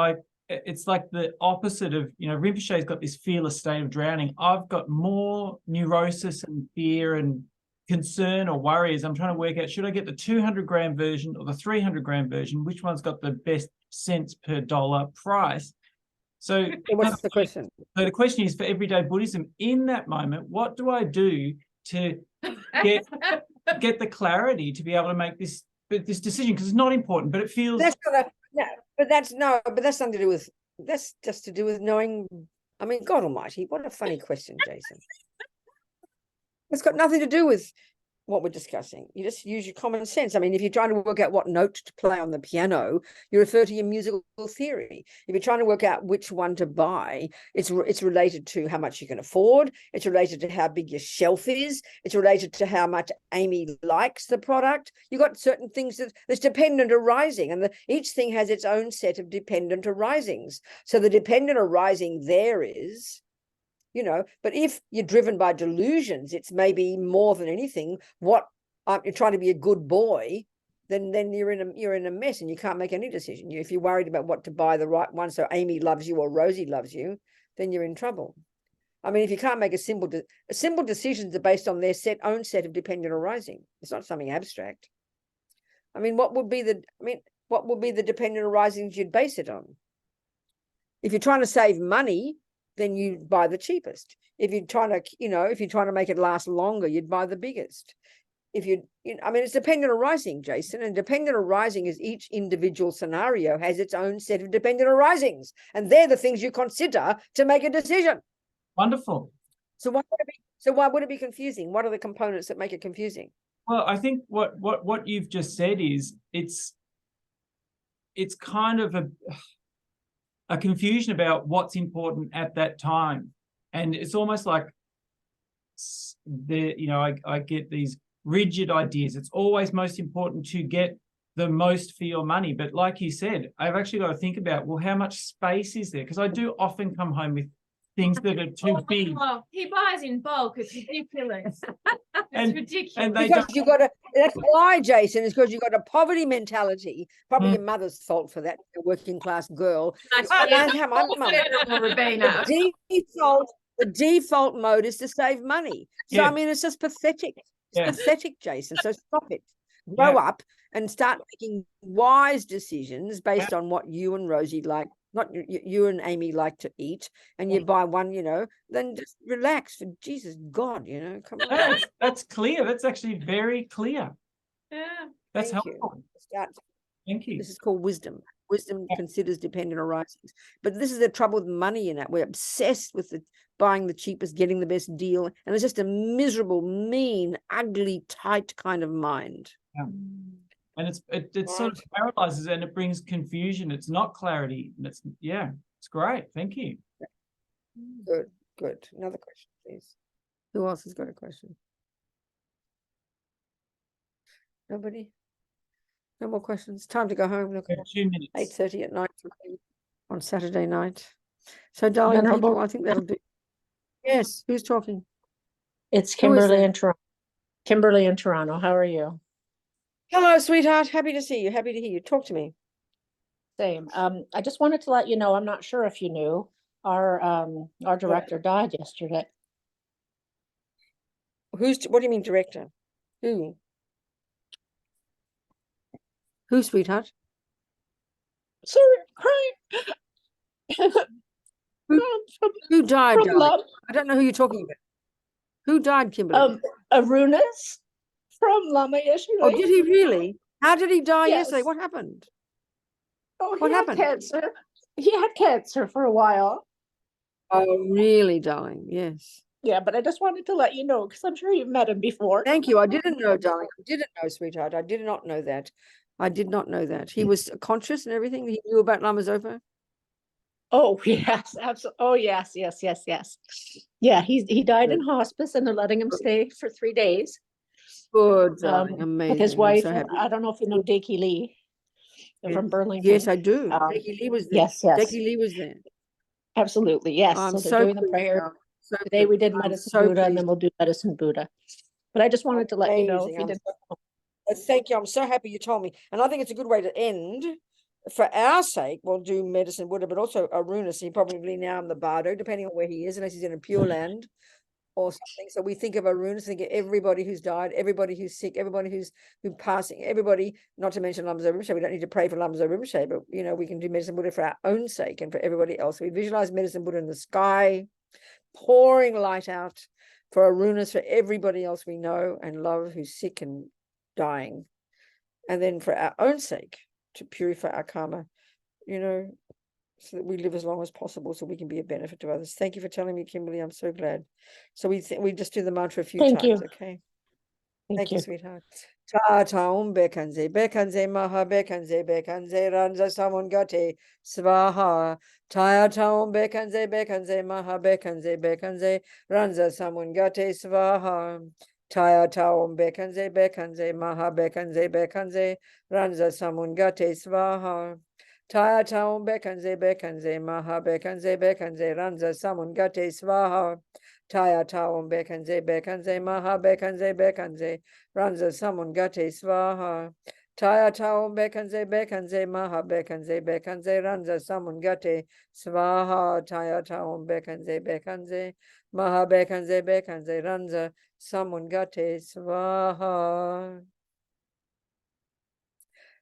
it's like the opposite of, Rinpoche's got this fearless state of drowning. I've got more neurosis and fear and concern or worry as I'm trying to work out, should I get the 200-gram version or the 300-gram version? Which one's got the best cents per dollar price? So what's the question? So the question is, for everyday Buddhism, in that moment, what do I do to get the clarity to be able to make this decision? Because it's not important, but it feels... That's nothing to do with, that's just to do with knowing. I mean, God Almighty, what a funny question, Jason. It's got nothing to do with what we're discussing. You just use your common sense. I mean, if you're trying to work out what note to play on the piano, you refer to your musical theory. If you're trying to work out which one to buy, it's related to how much you can afford. It's related to how big your shelf is. It's related to how much Amy likes the product. You've got certain things that's dependent arising, and each thing has its own set of dependent arisings. So the dependent arising there is, but if you're driven by delusions, it's maybe more than anything what you're trying to be a good boy, then you're in a mess and you can't make any decision. If you're worried about what to buy the right one, so Amy loves you or Rosie loves you, then you're in trouble. I mean, if you can't make a simple decisions are based on their own set of dependent arising. It's not something abstract. I mean, what would be the dependent arisings you'd base it on? If you're trying to save money, then you buy the cheapest. If you're trying to make it last longer, you'd buy the biggest. It's dependent arising, Jason, and dependent arising is each individual scenario has its own set of dependent arisings, and they're the things you consider to make a decision. Wonderful. So why would it be confusing? What are the components that make it confusing? Well, I think what you've just said is it's kind of a confusion about what's important at that time. And it's almost like I get these rigid ideas. It's always most important to get the most for your money. But like you said, I've actually got to think about, well, how much space is there? Because I do often come home with things that are too big. Oh, he buys in bulk. It's ridiculous. It's And- ridiculous. and they Because don't- you've got that's why, Jason, is because you've got a poverty mentality. Probably your mother's fault for that, a working class girl. And how my mum. Robina. The default mode is to save money. So Yeah. I mean, it's just pathetic. It's Yeah. pathetic, Jason. So stop it. Grow Yeah. up and start making wise decisions based on what you and Rosie like. Not you and Amy like to eat, and you buy one, then just relax. For Jesus God, come on. That's clear. That's actually very clear. Yeah. That's Thank you. helpful. Start. Thank you. This is called wisdom. Wisdom considers dependent arisings. But this is the trouble with money in that. We're obsessed with buying the cheapest, getting the best deal. And it's just a miserable, mean, ugly, tight kind of mind. And it sort of paralyzes and it brings confusion. It's not clarity. And it's great. Thank you. Good. Another question, please. Who else has got a question? Nobody? No more questions. Time to go home. Look, We have 2 minutes. 8:30 at night on Saturday night. So, darling Venerable- people, I think that'll do. Yes, who's talking? It's Who is Kimberly that? in Toronto. Kimberly in Toronto. How are you? Hello, sweetheart. Happy to see you. Happy to hear you. Talk to me. Same. I just wanted to let you know, I'm not sure if you knew, our director died yesterday. What do you mean, director? Who? Who, sweetheart? Sorry, I'm crying. Who died, From darling? Lama, I don't know who you're talking about. Who died, Kimberly? Arunas from Lama yesterday. Oh, did he really? How did he die yesterday? Yes. What happened? Oh, what he had happened? cancer. He had cancer for a while. Oh, really, darling? Yes. Yeah, but I just wanted to let you know because I'm sure you've met him before. Thank you. I didn't know, darling. I didn't know, sweetheart. I did not know that. I did not know that. He was conscious and everything. He knew about Lama Zopa. Oh yes, absolutely. Oh yes. Yeah, he died in hospice, and they're letting him stay for 3 days. Good, darling. Amazing. With his I'm wife. so And happy. I don't know if you know Deki Lee from Burlington. Yes, I do. Um, Deki Lee was there. yes, yes. Deki Lee was there. Absolutely, yes. I'm So they're doing the pleased, prayer. darling. So Today we pleased. did I'm Medicine so Buddha, and then pleased. we'll do Medicine Buddha. But I just wanted to let you know if Amazing. you didn't. Thank you. I'm so happy you told me. And I think it's a good way to end. For our sake, we'll do Medicine Buddha, but also Arunas. He probably now in the Bardo, depending on where he is, unless he's in a Pure Land or something. So we think of Arunas, think of everybody who's died, everybody who's sick, everybody who's passing, everybody, not to mention Lama Zopa Rinpoche. We don't need to pray for Lama Zopa Rinpoche, but we can do Medicine Buddha for our own sake and for everybody else. We visualize Medicine Buddha in the sky, pouring light out for Arunas, for everybody else we know and love who's sick and dying. And then for our own sake, to purify our karma, so that we live as long as possible, so we can be a benefit to others. Thank you for telling me, Kimberly. I'm so glad. So we just do the mantra a few Thank times, you. okay? Thank you, you. sweetheart. Ta taum bekanze, bekanze maha bekanze, bekanze ranza samungate svaha. Ta taum bekanze, bekanze maha bekanze, bekanze ranza samungate svaha. Ta taum bekanze, bekanze maha bekanze, bekanze ranza samungate svaha. Ta taum bekanze, bekanze maha bekanze, bekanze ranza samungate svaha. Taya taum bekanze, bekanze maha bekanze, bekanze ranza samungate svaha. Taya taum bekanze, bekanze maha bekanze, bekanze ranza samungate svaha. Taya taum bekanze, bekanze maha bekanze, bekanze ranza samungate svaha.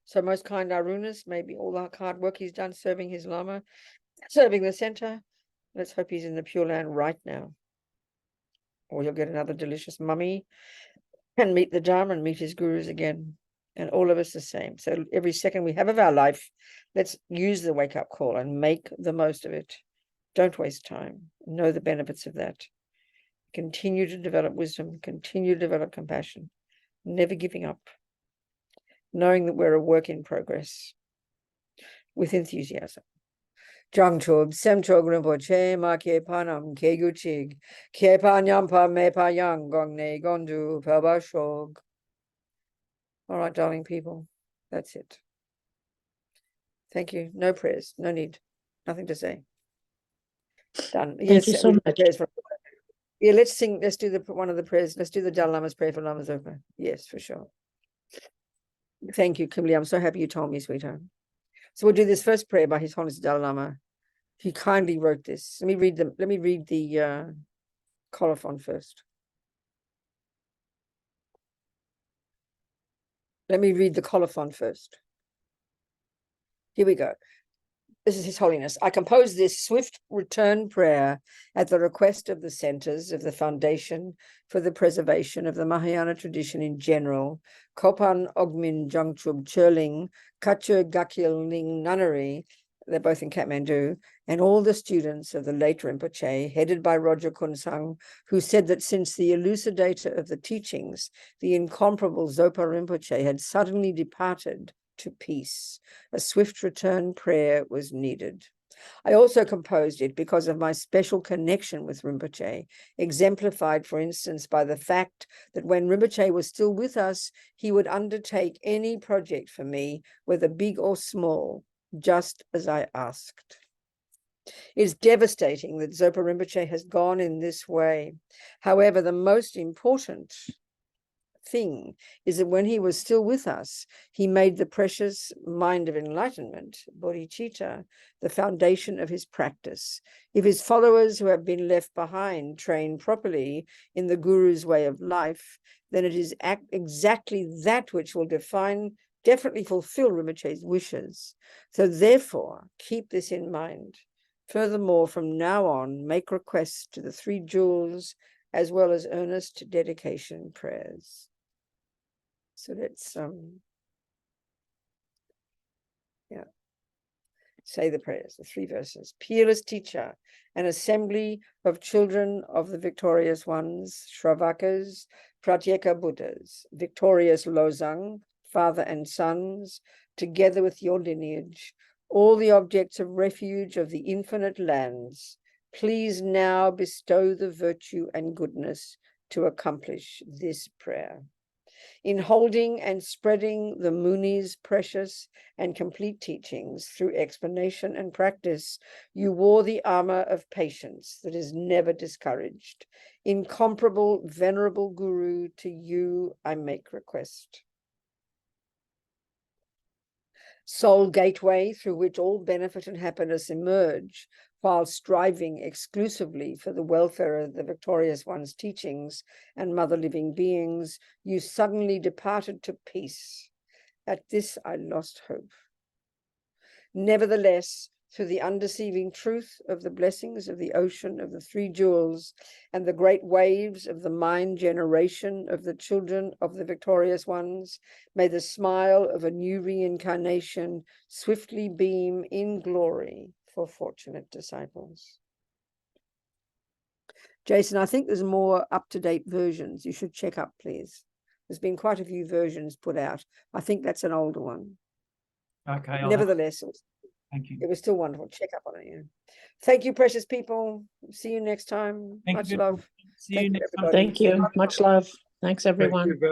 So most kind Arunas, maybe all the hard work he's done serving his Lama, serving the center. Let's hope he's in the Pure Land right now. Or he'll get another delicious mummy and meet the Dharma and meet his gurus again. And all of us the same. So every second we have of our life, let's use the wake-up call and make the most of it. Don't waste time. Know the benefits of that. Continue to develop wisdom. Continue to develop compassion. Never giving up. Knowing that we're a work in progress. With enthusiasm. Jangchub, Semchog Rinpoche, Ma Ke Panam, Ke Guchig, Ke Panyampa, Me Pa Yang, Gongne, Gondu, Paba Shog. All right, darling people, that's it. Thank you. No prayers, no need, nothing to say. Done. Thank you so much. Yeah, let's sing. Let's do one of the prayers. Let's do the Dalai Lama's prayer for Lama Zopa. Yes, for sure. Thank you, Kimberly. I'm so happy you told me, sweetheart. So we'll do this first prayer by His Holiness Dalai Lama. He kindly wrote this. Let me read the colophon first. Let me read the colophon first. Here we go. This is His Holiness. I compose this swift return prayer at the request of the centers of the Foundation for the Preservation of the Mahayana tradition in general, Kopan Ogmin Jangchub Churling, Kachur Gakil Ning Nunnery, they're both in Kathmandu, and all the students of the late Rinpoche, headed by Roger Kunsang, who said that since the elucidator of the teachings, the incomparable Zopa Rinpoche, had suddenly departed to peace, a swift return prayer was needed. I also composed it because of my special connection with Rinpoche, exemplified, for instance, by the fact that when Rinpoche was still with us, he would undertake any project for me, whether big or small, just as I asked. It is devastating that Zopa Rinpoche has gone in this way. However, the most important thing is that when he was still with us, he made the precious mind of enlightenment, bodhicitta, the foundation of his practice. If his followers who have been left behind train properly in the Guru's way of life, then it is exactly that which will definitely fulfill Rinpoche's wishes. So therefore, keep this in mind. Furthermore, from now on, make requests to the three jewels as well as earnest dedication prayers. So let's say the prayers, the three verses. Peerless teacher, an assembly of children of the victorious ones, Shravakas, Pratyeka Buddhas, victorious Lozang, father and sons, together with your lineage, all the objects of refuge of the infinite lands, please now bestow the virtue and goodness to accomplish this prayer. In holding and spreading the Muni's precious and complete teachings through explanation and practice, you wore the armor of patience that is never discouraged. Incomparable, venerable Guru, to you I make request. Sole gateway through which all benefit and happiness emerge, while striving exclusively for the welfare of the victorious one's teachings and mother living beings, you suddenly departed to peace. At this I lost hope. Nevertheless, through the undeceiving truth of the blessings of the ocean of the three jewels and the great waves of the mind generation of the children of the victorious ones, may the smile of a new reincarnation swiftly beam in glory for fortunate disciples. Jason, I think there's more up-to-date versions. You should check up, please. There's been quite a few versions put out. I think that's an older one. Okay. Nevertheless, Thank you. it was still wonderful. Check up on it. Yeah. Thank you, precious people. See you next time. Thank Much you. love. See you next time. everybody. Thank you. Much love. Thanks, everyone.